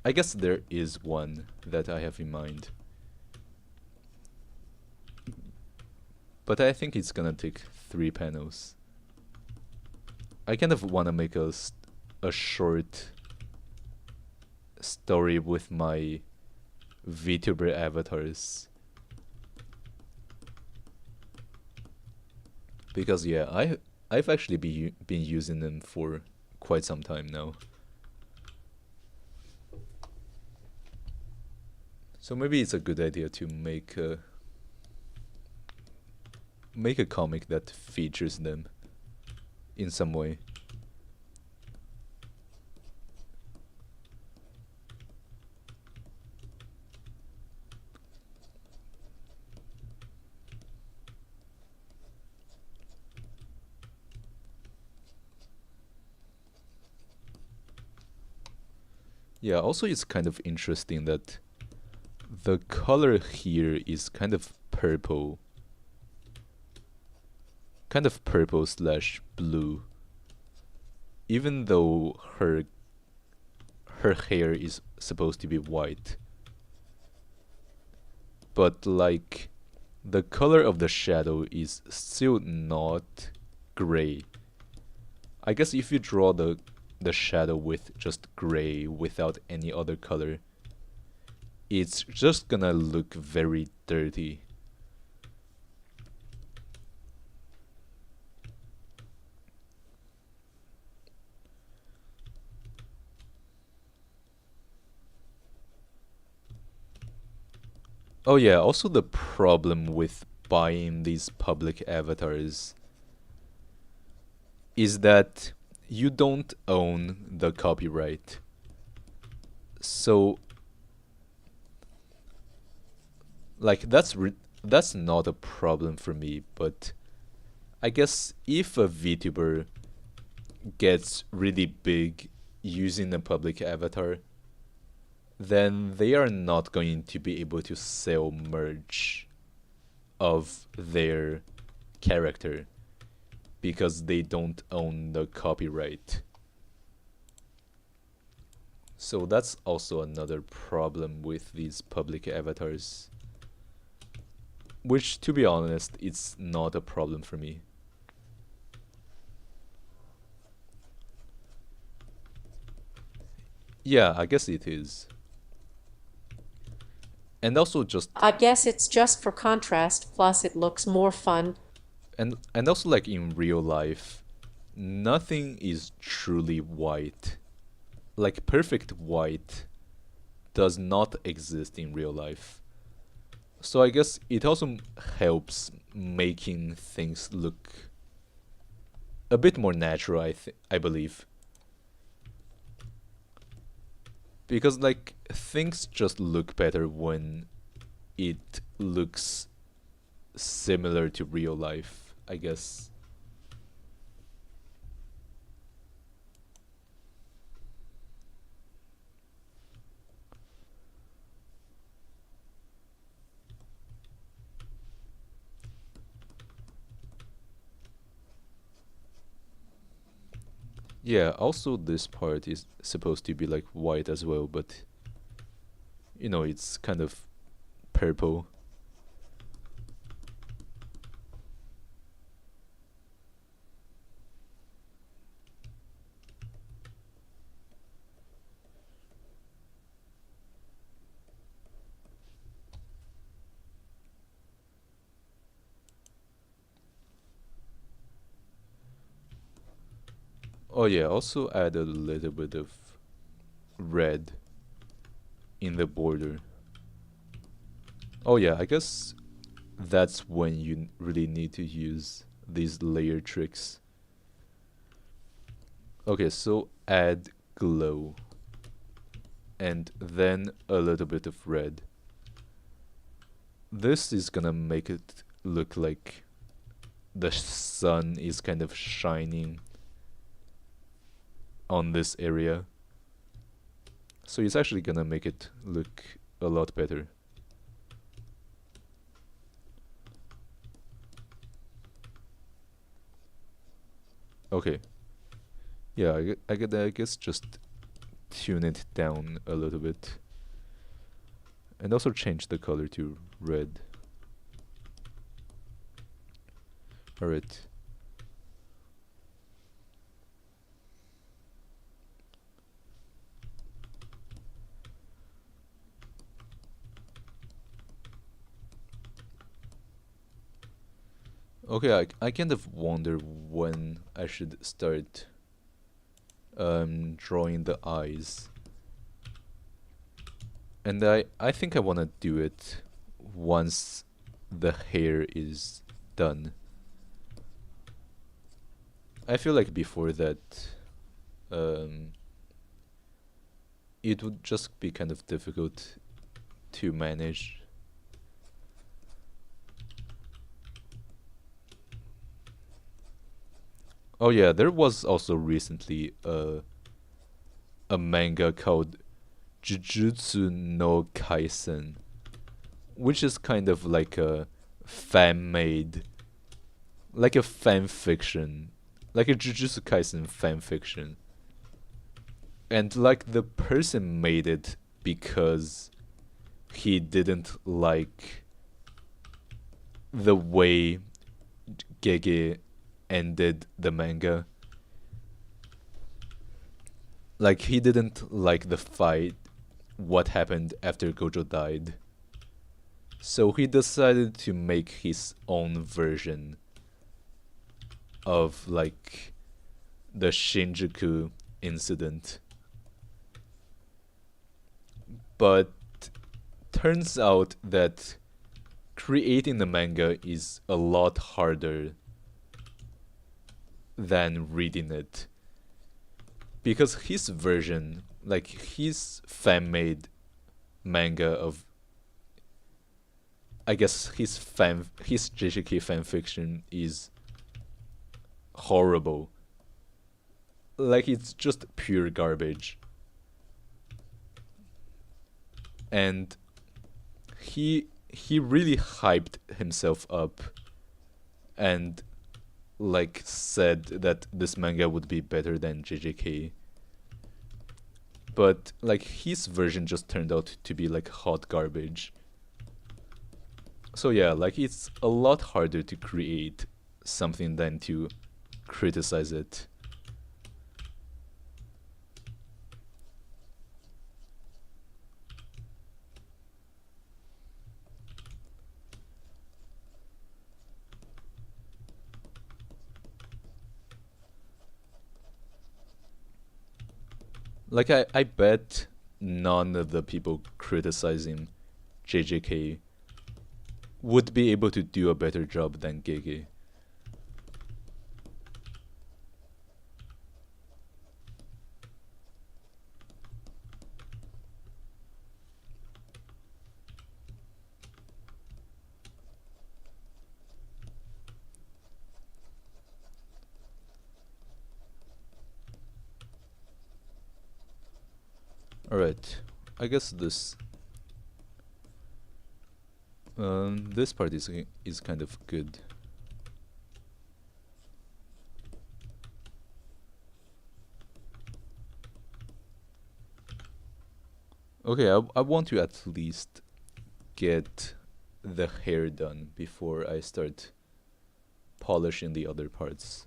I guess there is one that I have in mind. But I think it's gonna take 3 panels. I kind of wanna make a short story with my VTuber avatars. Because yeah, I've actually been using them for quite some time now. So maybe it's a good idea to make a comic that features them in some way. Yeah, also it's kind of interesting that the color here is kind of purple. Kind of purple slash blue. Even though her hair is supposed to be white. But like the color of the shadow is still not gray. I guess if you draw the shadow with just gray without any other color, it's just gonna look very dirty. Oh yeah, also the problem with buying these public avatars is that you don't own the copyright. So like that's not a problem for me, but I guess if a VTuber gets really big using a public avatar, then they are not going to be able to sell merch of their character because they don't own the copyright. So that's also another problem with these public avatars. Which, to be honest, it's not a problem for me. Yeah, I guess it is. And also just I guess it's just for contrast, plus it looks more fun. and also like in real life, nothing is truly white. Like perfect white does not exist in real life. So I guess it also helps making things look a bit more natural, I believe. Because like things just look better when it looks similar to real life, I guess. Yeah, also this part is supposed to be like white as well, but you know, it's kind of purple. Oh yeah, also add a little bit of red in the border. Oh yeah, I guess that's when you really need to use these layer tricks. Okay, so add glow. And then a little bit of red. This is gonna make it look like the sun is kind of shining on this area. So it's actually gonna make it look a lot better. Okay. Yeah, I guess just tune it down a little bit. And also change the color to red. Alright. Okay, I kind of wonder when I should start drawing the eyes. And I think I want to do it once the hair is done. I feel like before that, um, it would just be kind of difficult to manage. Oh yeah, there was also recently a manga called Jujutsu no Kaisen, which is kind of like a fan made, like a fan fiction, like a Jujutsu Kaisen fan fiction. And like the person made it because he didn't like the way Gege ended the manga. Like he didn't like the fight, what happened after Gojo died. So he decided to make his own version of like the Shinjuku incident. But turns out that creating the manga is a lot harder than reading it. Because his version, like his fan made manga of, I guess his JJK fan fiction is horrible. Like it's just pure garbage. And he really hyped himself up and like said that this manga would be better than JJK. But like his version just turned out to be like hot garbage. So yeah, like it's a lot harder to create something than to criticize it. Like I bet none of the people criticizing JJK would be able to do a better job than Gege. Alright, I guess this part is kind of good. Okay, I want to at least get the hair done before I start polishing the other parts.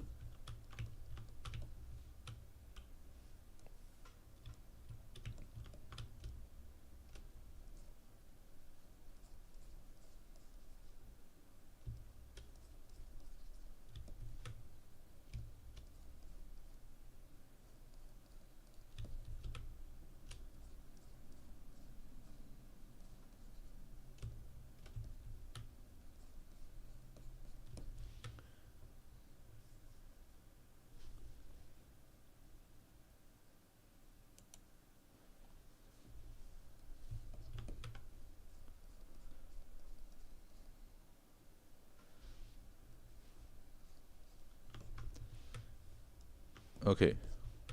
Okay,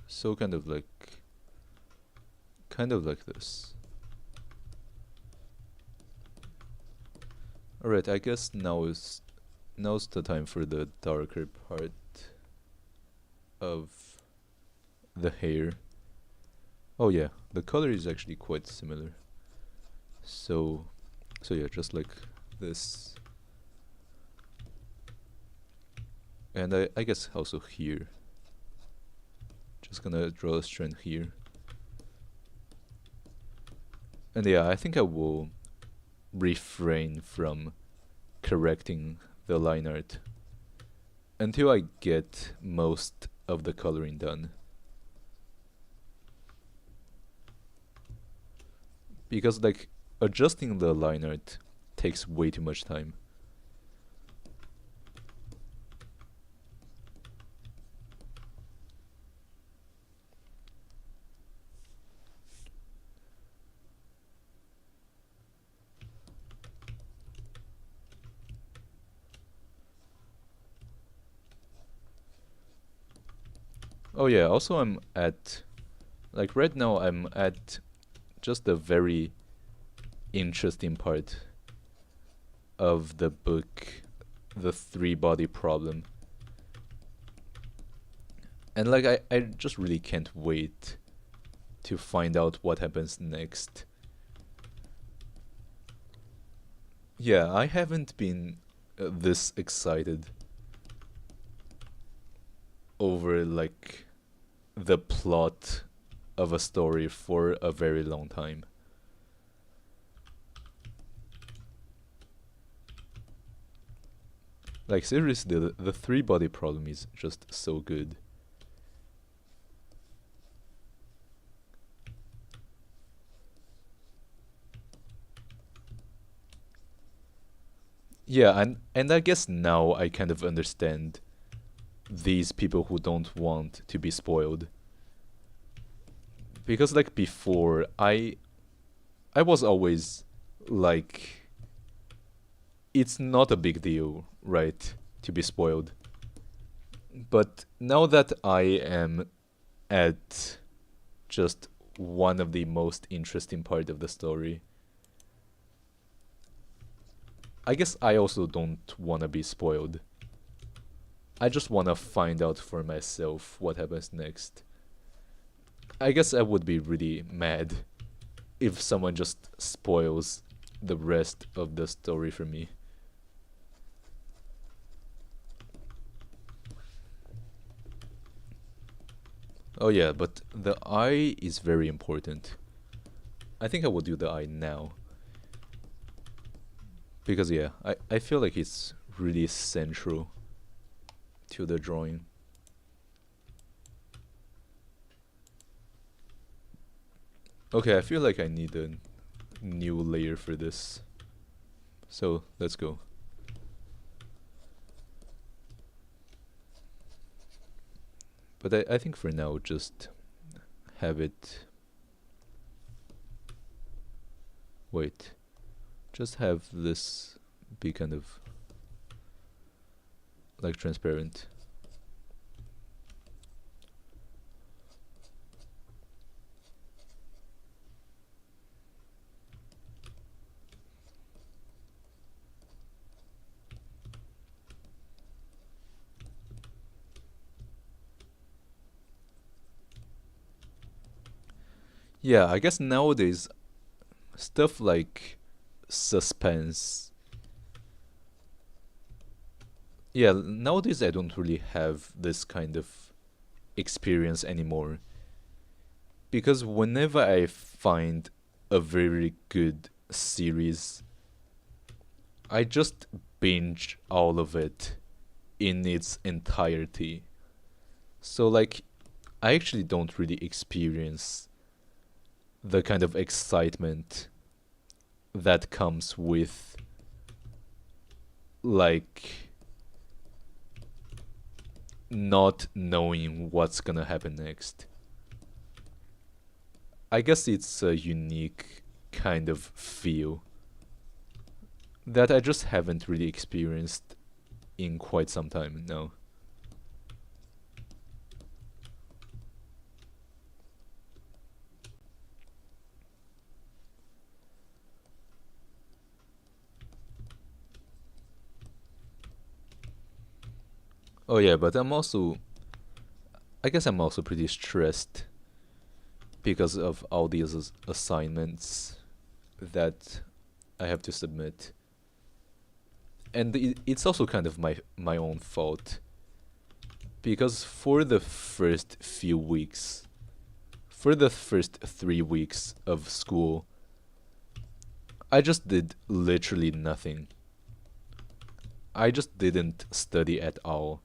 so kind of like kind of like this. Alright, I guess now's the time for the darker part of the hair. Oh yeah, the color is actually quite similar. So yeah, just like this. And I guess also here. Just gonna draw a strand here. And yeah, I think I will refrain from correcting the line art until I get most of the coloring done. Because like adjusting the line art takes way too much time. Oh yeah, also I'm at, like right now I'm at just a very interesting part of the book, the three-body problem. And like I just really can't wait to find out what happens next. Yeah, I haven't been this excited over like the plot of a story for a very long time. Like seriously, the three-body problem is just so good. Yeah, and I guess now I kind of understand these people who don't want to be spoiled. Because like before, I was always like, it's not a big deal, right, to be spoiled. But now that I am at just one of the most interesting part of the story, I guess I also don't want to be spoiled. I just want to find out for myself what happens next. I guess I would be really mad if someone just spoils the rest of the story for me. Oh yeah, but the eye is very important. I think I will do the eye now. Because yeah, I feel like it's really central to the drawing. Okay, I feel like I need a new layer for this. So let's go. But I think for now, just have it. Wait. Just have this be kind of like transparent. Yeah, I guess nowadays stuff like suspense. Yeah, nowadays I don't really have this kind of experience anymore. Because whenever I find a very good series, I just binge all of it in its entirety. So, like, I actually don't really experience the kind of excitement that comes with, like, not knowing what's gonna happen next. I guess it's a unique kind of feel that I just haven't really experienced in quite some time now. Oh yeah, but I guess I'm also pretty stressed because of all these assignments that I have to submit. And it's also kind of my own fault because for the first 3 weeks of school, I just did literally nothing. I just didn't study at all.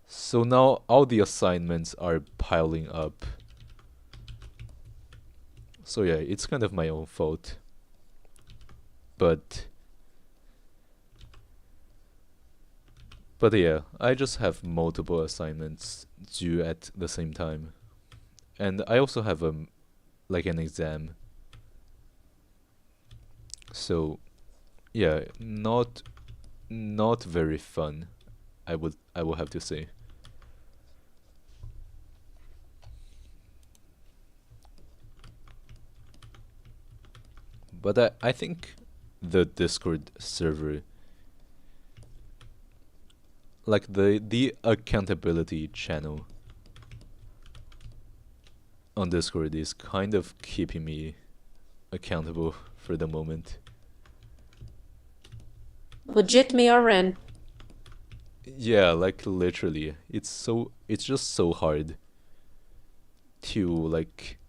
So now all the assignments are piling up. So yeah, it's kind of my own fault. But yeah, I just have multiple assignments due at the same time. And I also have like an exam. So yeah, not very fun. I will have to say. But I think the Discord server, like the accountability channel on Discord, is kind of keeping me accountable for the moment. Legit me RN. Yeah, like literally, it's just so hard to like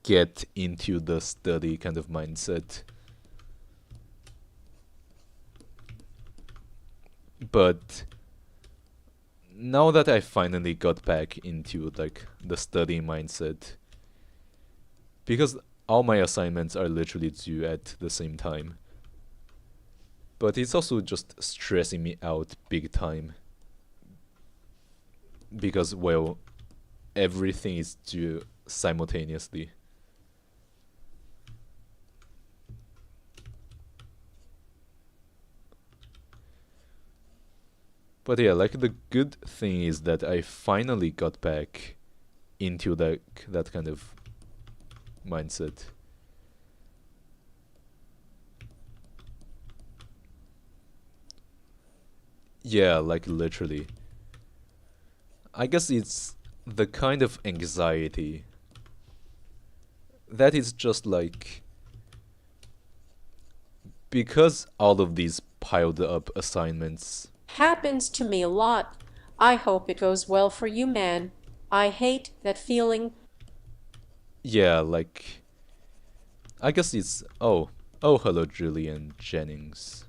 get into the study kind of mindset. But now that I finally got back into like the study mindset, because all my assignments are literally due at the same time. But it's also just stressing me out big time because, well, everything is due simultaneously. But yeah, like the good thing is that I finally got back into that kind of mindset. Yeah, like literally. I guess it's the kind of anxiety that is just like because all of these piled up assignments. Happens to me a lot. I hope it goes well for you, man. I hate that feeling. Yeah, like I guess it's hello Julian Jennings.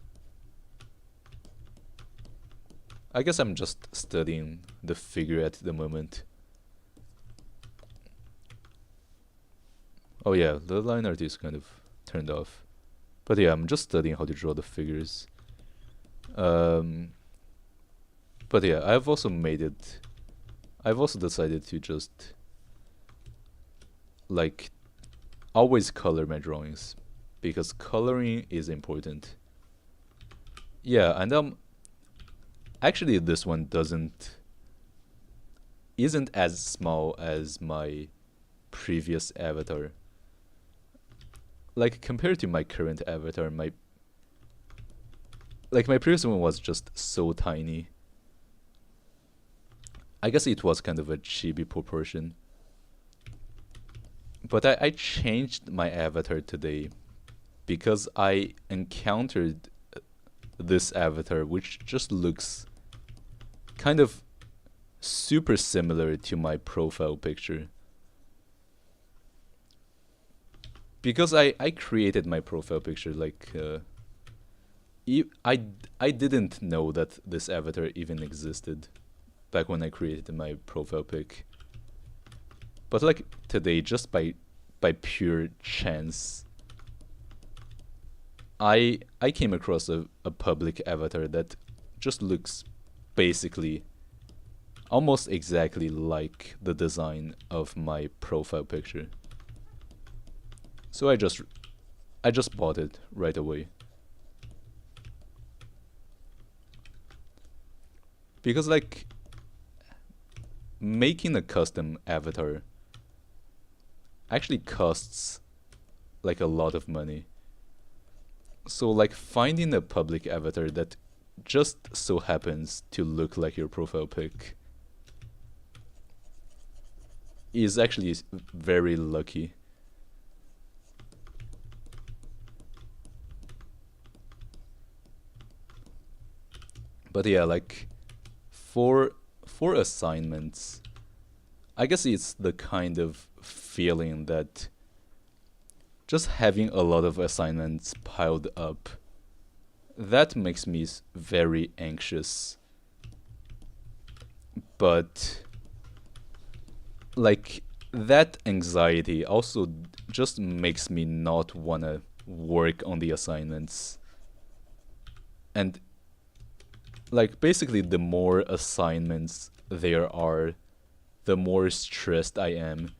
I guess I'm just studying the figure at the moment. Oh yeah, the line art is kind of turned off. But yeah, I'm just studying how to draw the figures. Um, but yeah, I've also decided to just like always color my drawings because coloring is important. Yeah, and actually this one doesn't isn't as small as my previous avatar. Like compared to my current avatar, my previous one was just so tiny. I guess it was kind of a chibi proportion. But I changed my avatar today because I encountered this avatar which just looks kind of super similar to my profile picture. Because I created my profile picture like I didn't know that this avatar even existed back when I created my profile pic. But like today, just by pure chance, I came across a public avatar that just looks basically almost exactly like the design of my profile picture. So I just bought it right away. Because like making a custom avatar actually costs like a lot of money. So like finding a public avatar that just so happens to look like your profile pic is actually very lucky. But yeah, like for assignments, I guess it's the kind of feeling that just having a lot of assignments piled up, that makes me very anxious. But like that anxiety also just makes me not wanna work on the assignments. And like basically the more assignments there are, the more stressed I am.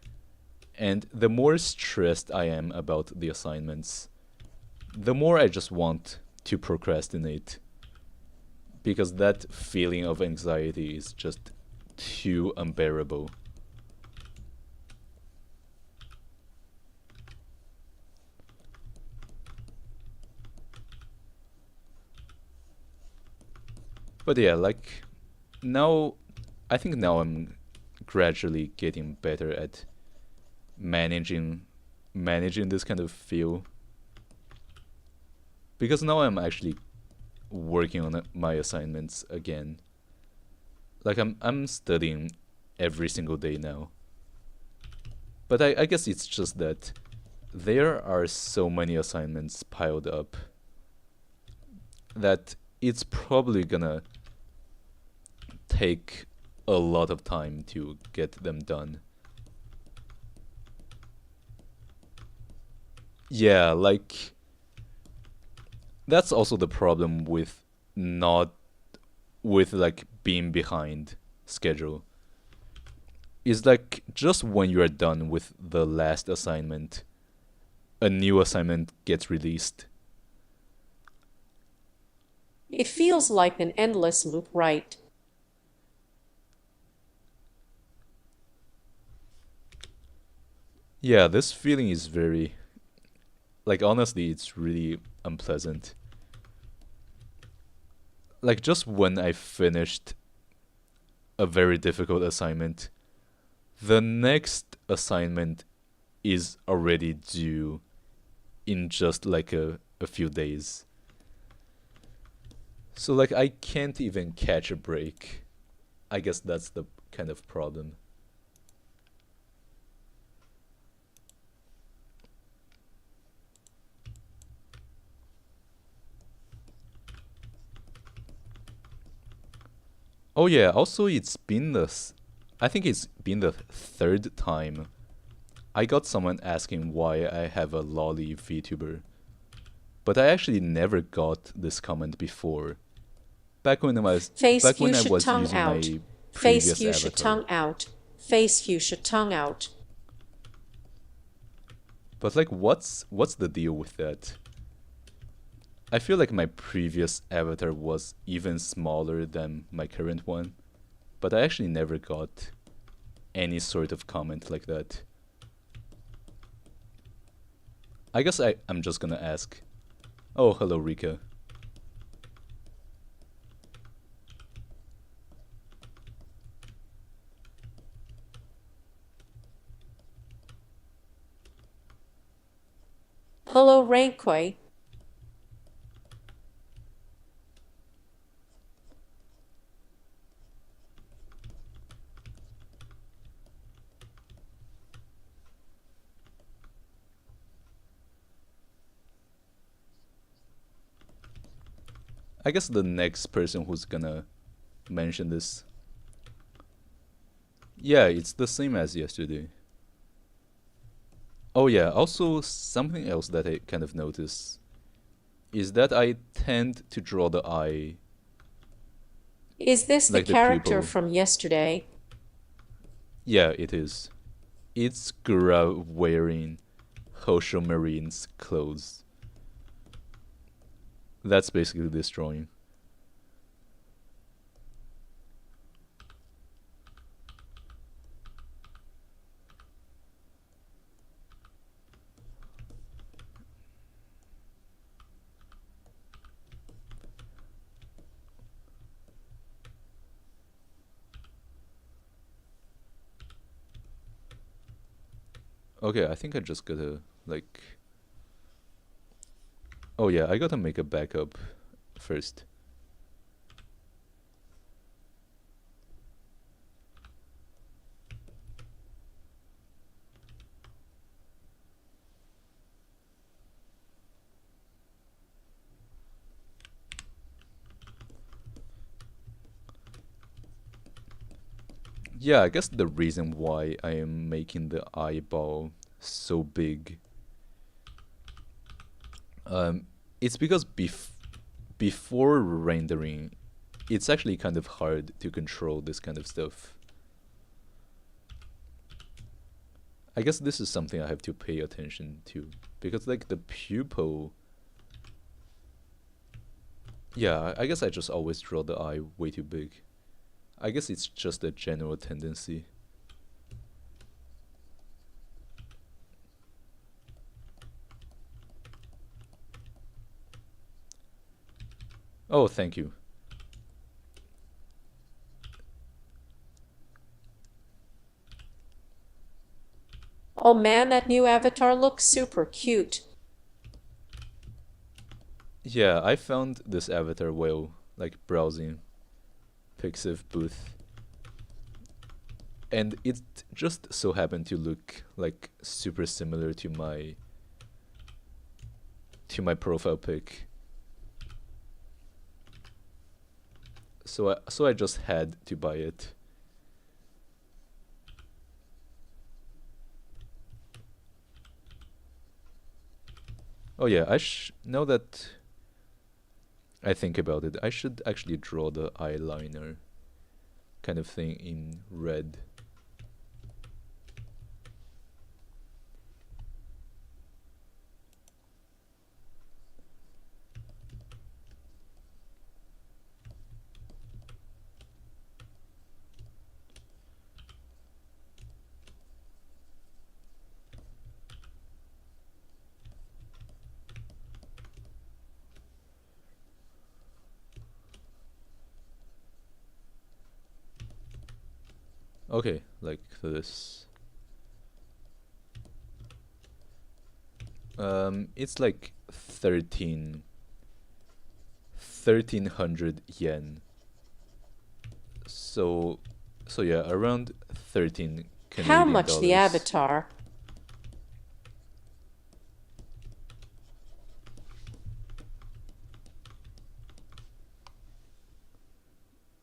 And the more stressed I am about the assignments, the more I just want to procrastinate. Because that feeling of anxiety is just too unbearable. But yeah, like now, I think now I'm gradually getting better at managing this kind of feel, because now I'm actually working on my assignments again. Like I'm studying every single day now. But I guess it's just that there are so many assignments piled up that it's probably gonna take a lot of time to get them done. Yeah, like that's also the problem with not with like being behind schedule. Is like just when you are done with the last assignment, a new assignment gets released. It feels like an endless loop, right? Yeah, this feeling is very like honestly it's really unpleasant. Like just when I finished a very difficult assignment, the next assignment is already due in just like a few days. So like I can't even catch a break. I guess that's the kind of problem. Oh yeah, also I think it's been the third time I got someone asking why I have a lolly VTuber. But I actually never got this comment before. Face Back when I fuchsia was tongue using out. my Face previous fuchsia avatar. tongue out. Face fuchsia tongue out. But like what's the deal with that? I feel like my previous avatar was even smaller than my current one, but I actually never got any sort of comment like that. I guess I'm just gonna ask. Oh, hello, Rika. Hello, Rainquay. I guess the next person who's gonna mention this. Yeah, it's the same as yesterday. Oh yeah, also something else that I kind of noticed is that I tend to draw the eye, Is this the like the character pupil. from yesterday? Yeah, it is. It's Gura wearing Hosho Marine's clothes. That's basically this drawing. Okay, I think I just gotta, like... Oh yeah, I gotta make a backup first. Yeah, I guess the reason why I am making the eyeball so big, um, it's because before rendering, it's actually kind of hard to control this kind of stuff. I guess this is something I have to pay attention to, because like the pupil, yeah, I guess I just always draw the eye way too big. I guess it's just a general tendency. Oh, thank you. Oh man, that new avatar looks super cute. Yeah, I found this avatar while like browsing Pixiv booth, and it just so happened to look like super similar to my profile pic. So I just had to buy it. Oh yeah, now that I think about it, I should actually draw the eyeliner kind of thing in red. Okay, like this. It's like 1300 yen. So so yeah, around 13 How Canadian much the dollars. avatar?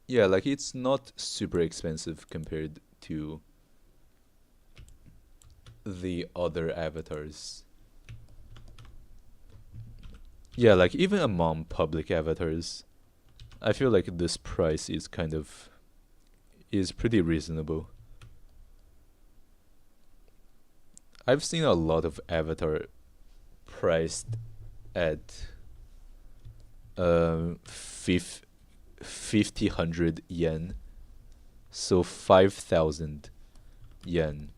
Yeah, like it's not super expensive compared to the other avatars. Yeah, like even among public avatars, I feel like this price is pretty reasonable. I've seen a lot of avatar priced at um 50 yen, so 5,000 yen,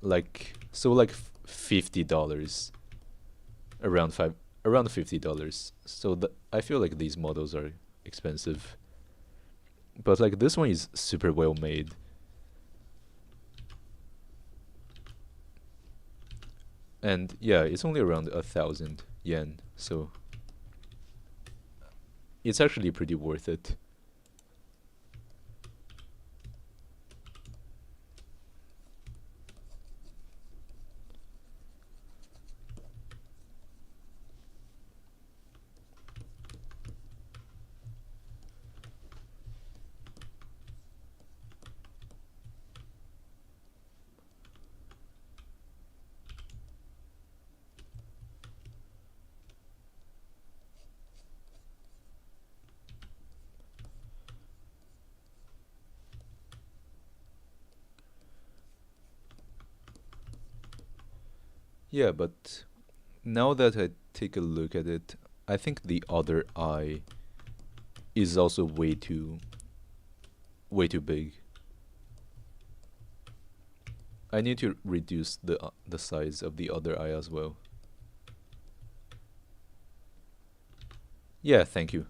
like so like $50, around five around $50. So I feel like these models are expensive, but like this one is super well made. And yeah, it's only around 1,000 yen, so it's actually pretty worth it. Yeah, but now that I take a look at it, I think the other eye is also way too big. I need to reduce the size of the other eye as well. Yeah, thank you.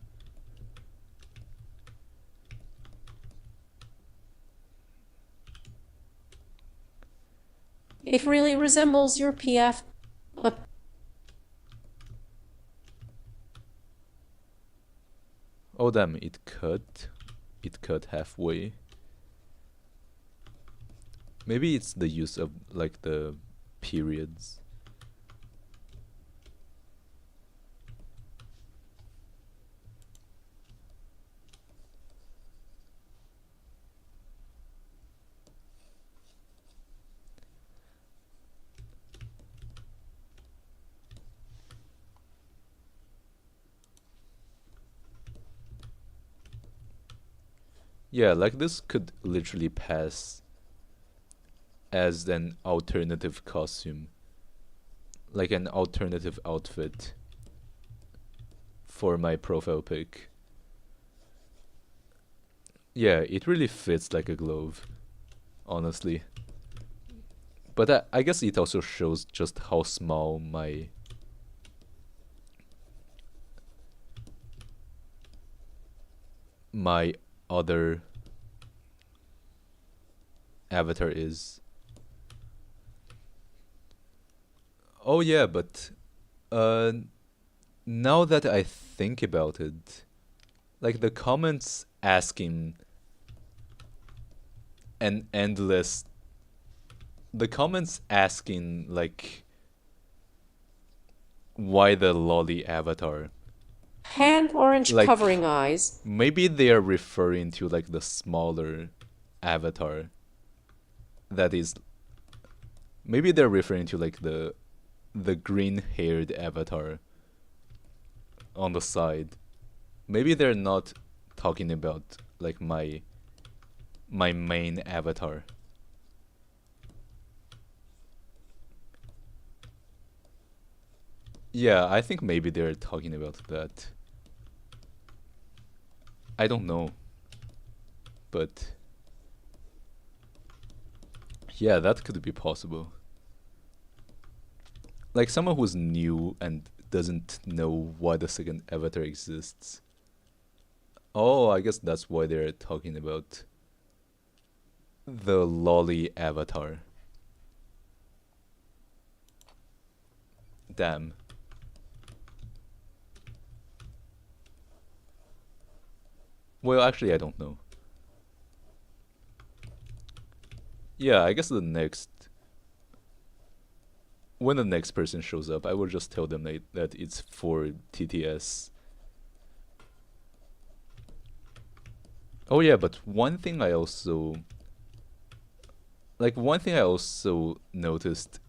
It really resembles your PF. Oh damn, it cut. It cut halfway. Maybe it's the use of like the periods. Yeah, like this could literally pass as an alternative costume, like an alternative outfit for my profile pic. Yeah, it really fits like a glove, honestly. But I guess it also shows just how small my other avatar is. Oh yeah, but uh now that I think about it, like the comments asking an endless the comments asking like why the lolly avatar, Hand orange covering like eyes. maybe they are referring to like the smaller avatar that is, maybe they're referring to like the green haired avatar on the side. Maybe they're not talking about like my main avatar. Yeah, I think maybe they're talking about that. I don't know, but yeah, that could be possible. Like someone who's new and doesn't know why the second avatar exists. Oh, I guess that's why they're talking about the lolly avatar. Damn. Well, actually, I don't know. Yeah, I guess when the next person shows up, I will just tell them that it's for TTS. Oh yeah, but one thing I also noticed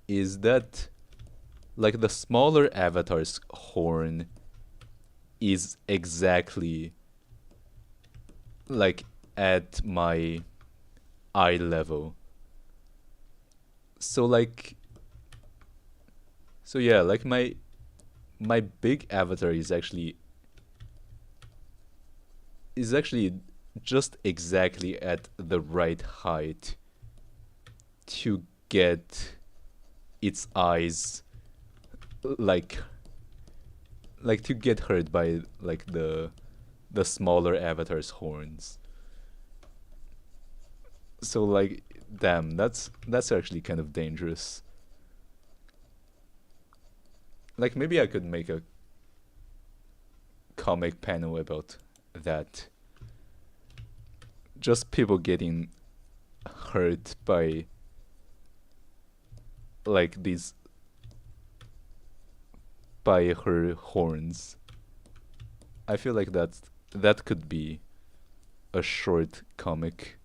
is that like the smaller avatar's horn is exactly like at my eye level. So like so yeah, like my big avatar is actually just exactly at the right height to get its eyes like to get hurt by like the smaller avatar's horns. So like damn, that's actually kind of dangerous. Like maybe I could make a comic panel about that. Just people getting hurt by like these by her horns. I feel like that could be a short comic.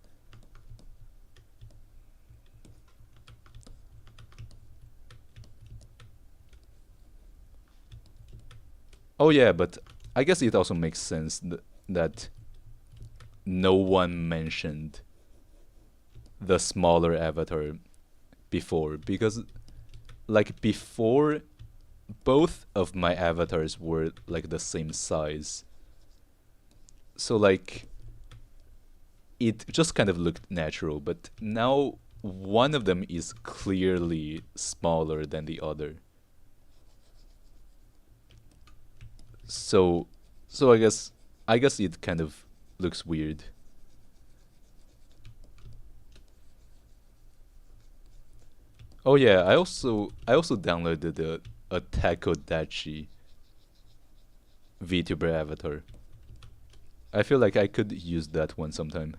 Oh yeah, but I guess it also makes sense that no one mentioned the smaller avatar before, because like before both of my avatars were like the same size. So like it just kind of looked natural, but now one of them is clearly smaller than the other. So I guess it kind of looks weird. Oh yeah, I also downloaded a Takodachi VTuber avatar. I feel like I could use that one sometime.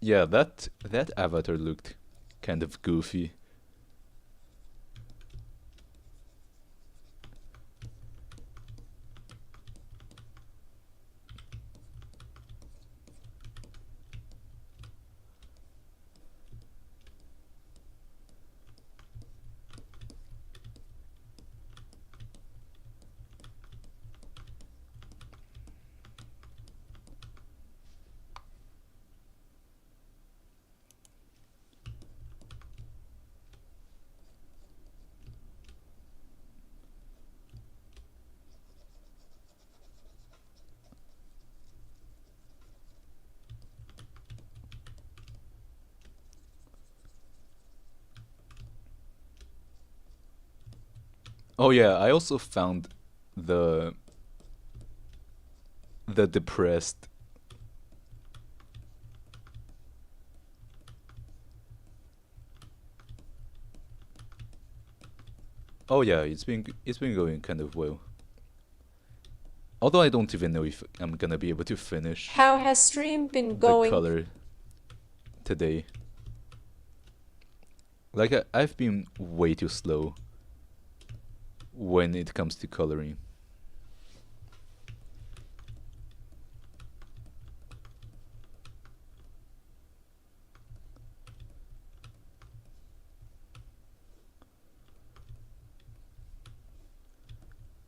Yeah, that avatar looked kind of goofy. Oh yeah, I also found the the depressed. Oh yeah, it's been going kind of well. Although I don't even know if I'm gonna be able to finish How has stream been the going? color today. Like I've been way too slow when it comes to coloring.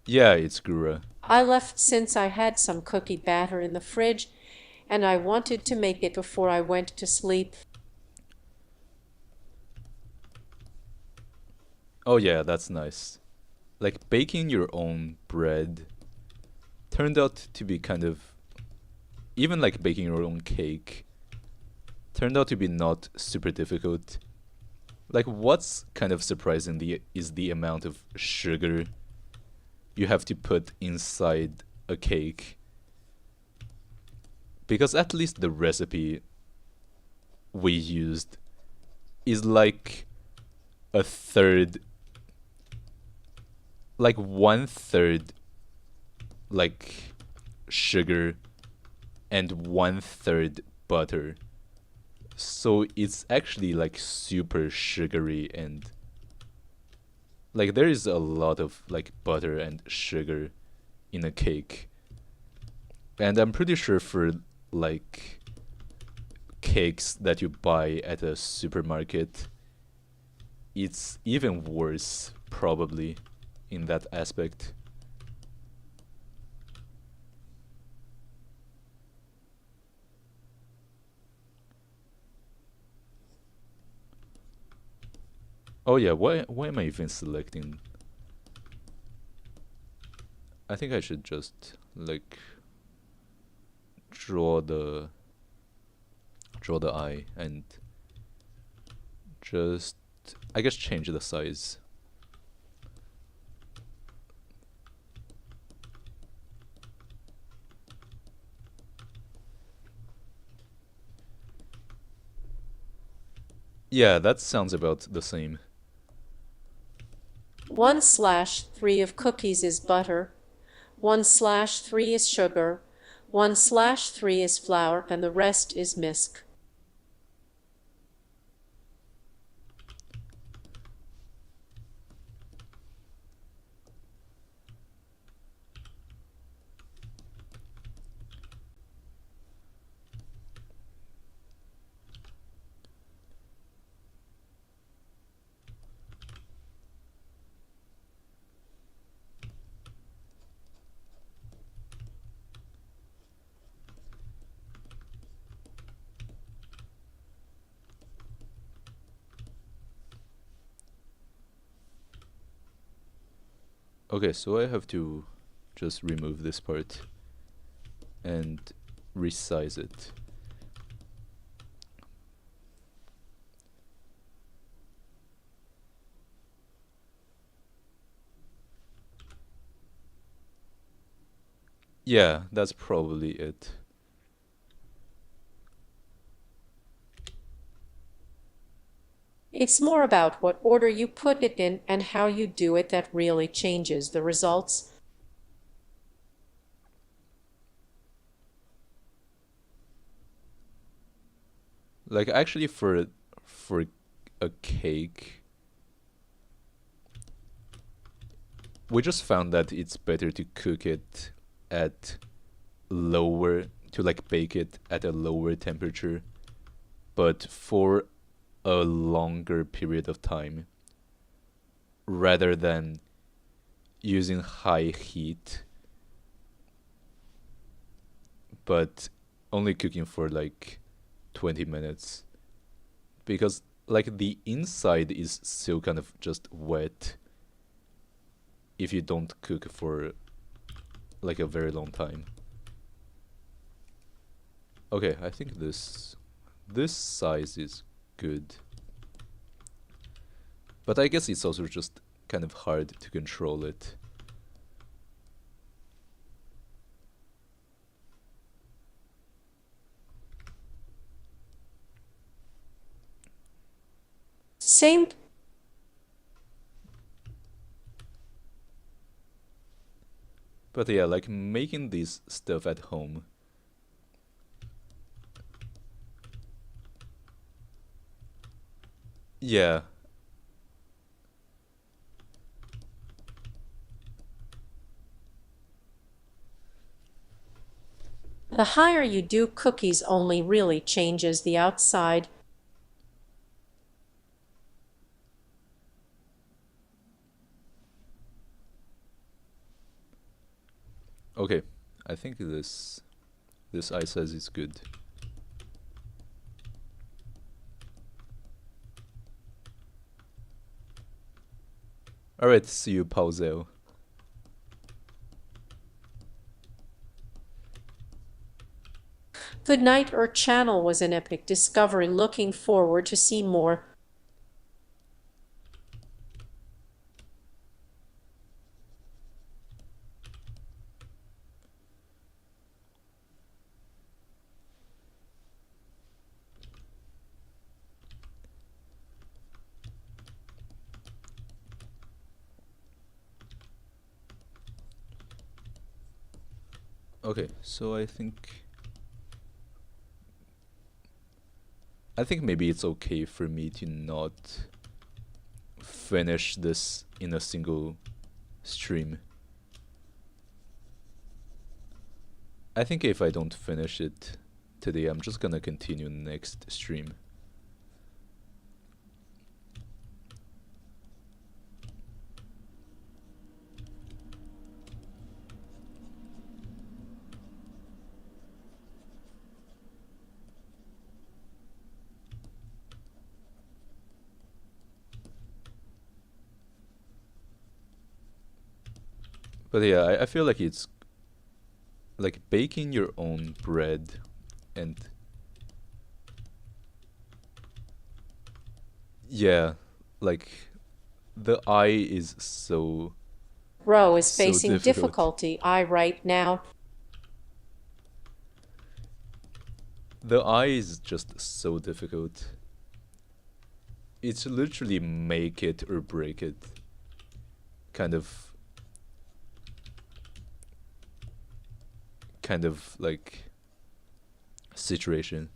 Yeah, it's Gura. I left since I had some cookie batter in the fridge and I wanted to make it before I went to sleep. Oh yeah, that's nice. Like baking your own bread turned out to be kind of, even like baking your own cake turned out to be not super difficult. Like what's kind of surprising is the amount of sugar you have to put inside a cake, because at least the recipe we used is a third like one third like sugar and one third butter. So it's actually like super sugary, and like there is a lot of like butter and sugar in a cake. And I'm pretty sure for like cakes that you buy at a supermarket, it's even worse probably in that aspect. Oh yeah, why am I even selecting? I think I should just like draw the draw the eye and just, I guess, change the size. Yeah, that sounds about the same. 1/3 of cookies is butter, 1/3 is sugar, 1/3 is flour, and the rest is whisk. Okay, so I have to just remove this part and resize it. Yeah, that's probably it. It's more about what order you put it in and how you do it that really changes the results. Like actually for a cake, we just found that it's better to cook it at lower to like bake it at a lower temperature, but for a longer period of time rather than using high heat but only cooking for like 20 minutes because like the inside is still kind of just wet if you don't cook for like a very long time. Okay, I think this size is good. But I guess it's also just kind of hard to control it. Same. But yeah, like making this stuff at home. Yeah. The higher you do cookies only really changes the outside. Okay. I think this eye size is good. Alright, see you, Pausel. Good Night Earth Channel was an epic discovery. Looking forward to see more. Okay, so I think maybe it's okay for me to not finish this in a single stream. I think if I don't finish it today, I'm just gonna continue next stream. But yeah, I feel like it's like baking your own bread and yeah, like the eye is Row is so facing difficult. difficulty I right now. The eye is just so difficult. It's literally make it or break it kind of like situation.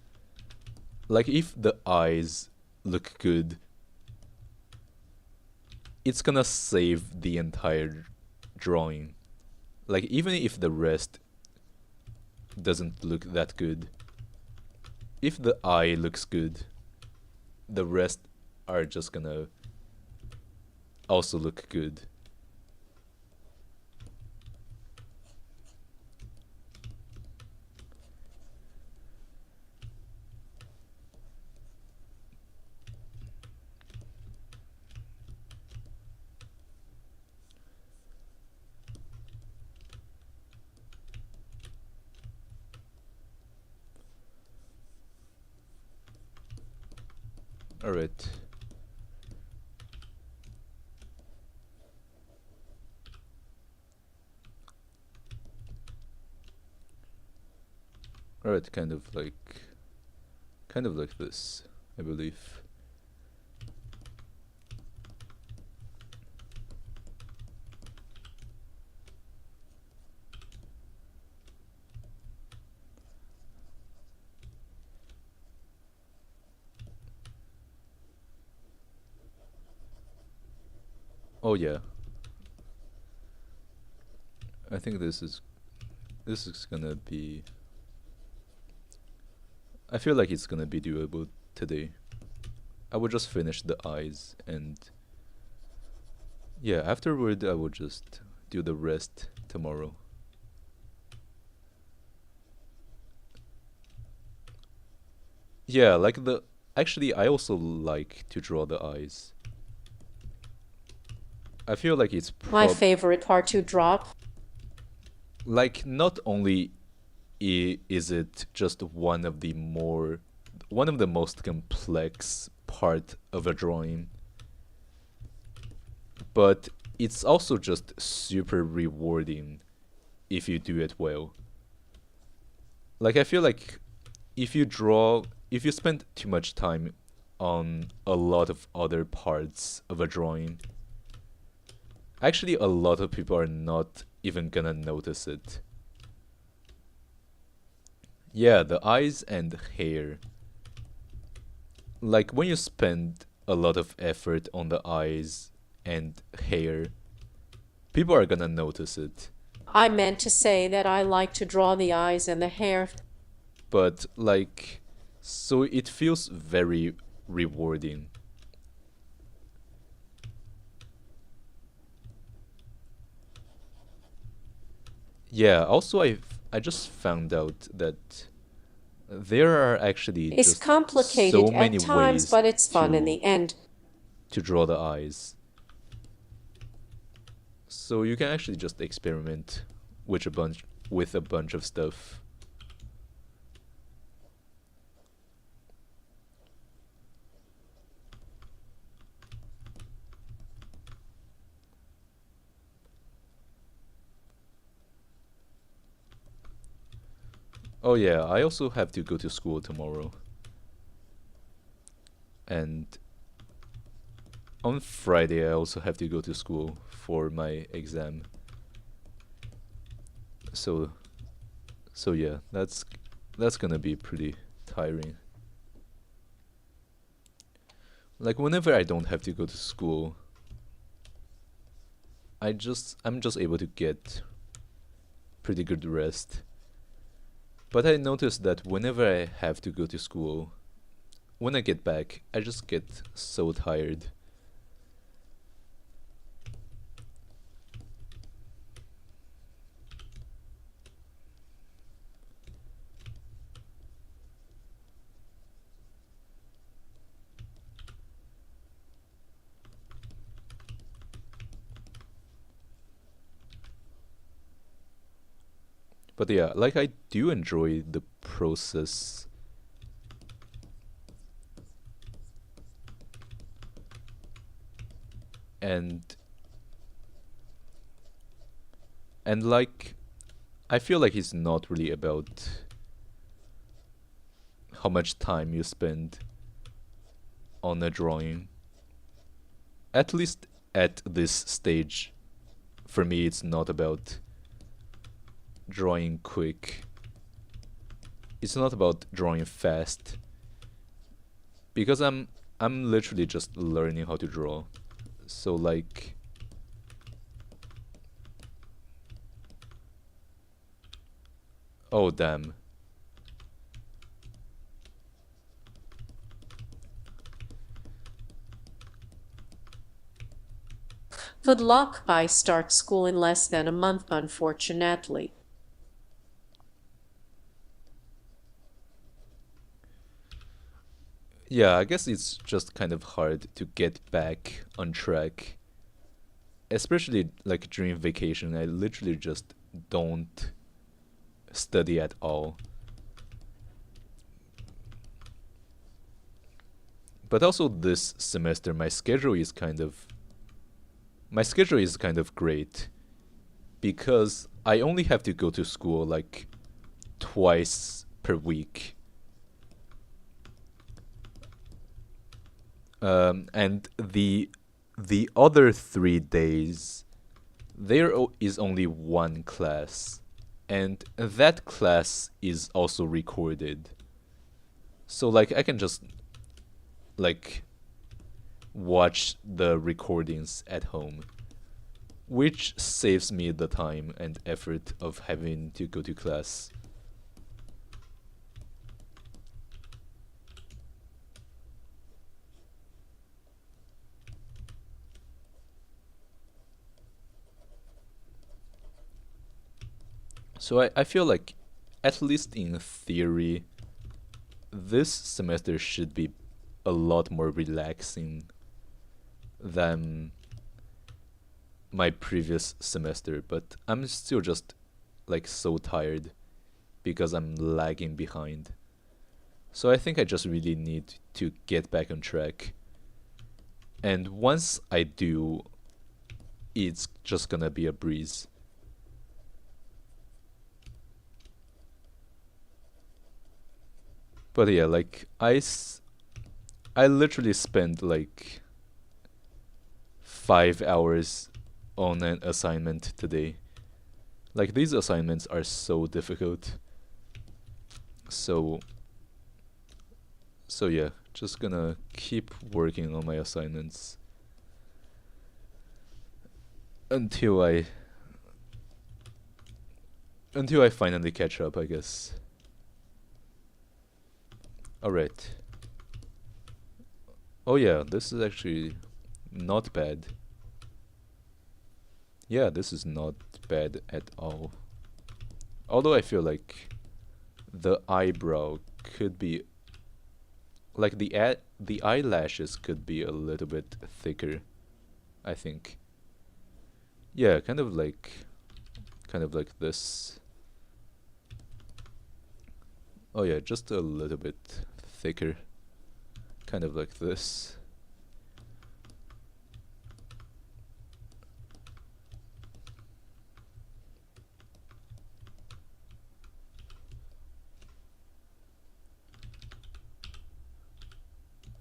Like if the eyes look good, it's gonna save the entire drawing. Like even if the rest doesn't look that good, if the eye looks good, the rest are just gonna also look good. Alright. Alright, kind of like this, I believe. Oh yeah, I think this is gonna be. I feel like it's gonna be doable today. I will just finish the eyes and yeah, afterward I will just do the rest tomorrow. Yeah, like the actually I also like to draw the eyes. I feel like it's My favorite part to draw. like not only is it just one of the most complex part of a drawing, but it's also just super rewarding if you do it well. Like I feel like if you spend too much time on a lot of other parts of a drawing, actually a lot of people are not even gonna notice it. Yeah, the eyes and hair. Like when you spend a lot of effort on the eyes and hair, people are gonna notice it. I meant to say that I like to draw the eyes and the hair. But like, so it feels very rewarding. Yeah, also I just found out that there are actually It's just so complicated many at times, ways but it's fun in the end. to draw the eyes. So you can actually just experiment with a bunch of stuff. Oh yeah, I also have to go to school tomorrow. And on Friday I also have to go to school for my exam. So so yeah, that's gonna be pretty tiring. Like whenever I don't have to go to school, I'm just able to get pretty good rest. But I noticed that whenever I have to go to school, when I get back, I just get so tired. But yeah, like I do enjoy the process. And like I feel like it's not really about how much time you spend on a drawing. At least at this stage, for me it's not about drawing quick. It's not about drawing fast because I'm literally just learning how to draw. So like oh damn. Good luck. I start school in less than a month, unfortunately. Yeah, I guess it's just kind of hard to get back on track. Especially like during vacation, I literally just don't study at all. But also this semester my schedule is kind of great because I only have to go to school like twice per week. And the other 3 days is only one class, and that class is also recorded. So like I can just like watch the recordings at home. which saves me the time and effort of having to go to class. So I feel like, at least in theory, this semester should be a lot more relaxing than my previous semester, but I'm still just like so tired because I'm lagging behind. So I think I just really need to get back on track. And once I do, it's just gonna be a breeze. But yeah, like I literally spent like 5 hours on an assignment today. Like these assignments are so difficult. So so yeah, just gonna keep working on my assignments until I finally catch up, I guess. All right. Oh yeah, this is actually not bad. Yeah, this is not bad at all. Although I feel like the eyebrow could be like the eyelashes could be a little bit thicker, I think. Yeah, kind of like this. Oh yeah, just a little bit thicker. Kind of like this.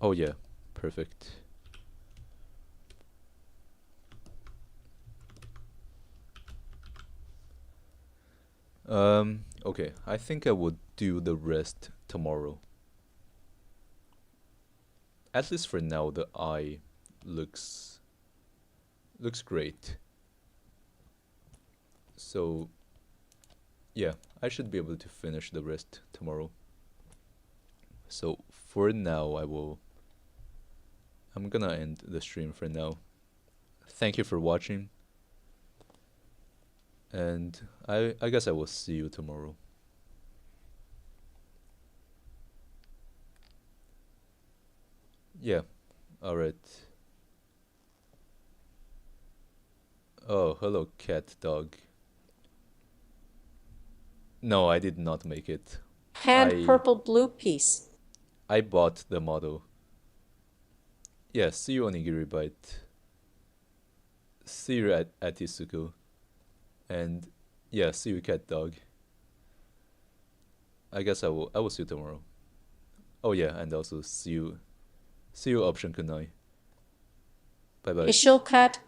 Oh yeah, perfect. Okay, I think I would do the rest tomorrow. At least for now, the eye looks great. So yeah, I should be able to finish the rest tomorrow. So for now, I'm gonna end the stream for now. Thank you for watching, and I guess I will see you tomorrow. Yeah, all right. Oh, hello, cat dog. No, I did not make it. Hand I purple blue piece. I bought the model. Yeah, see you Onigiri Bite. See you at Isuku. And yeah, see you cat dog. I guess I will see you tomorrow. Oh yeah, and also see you option kunai. Bye bye. Ishil cat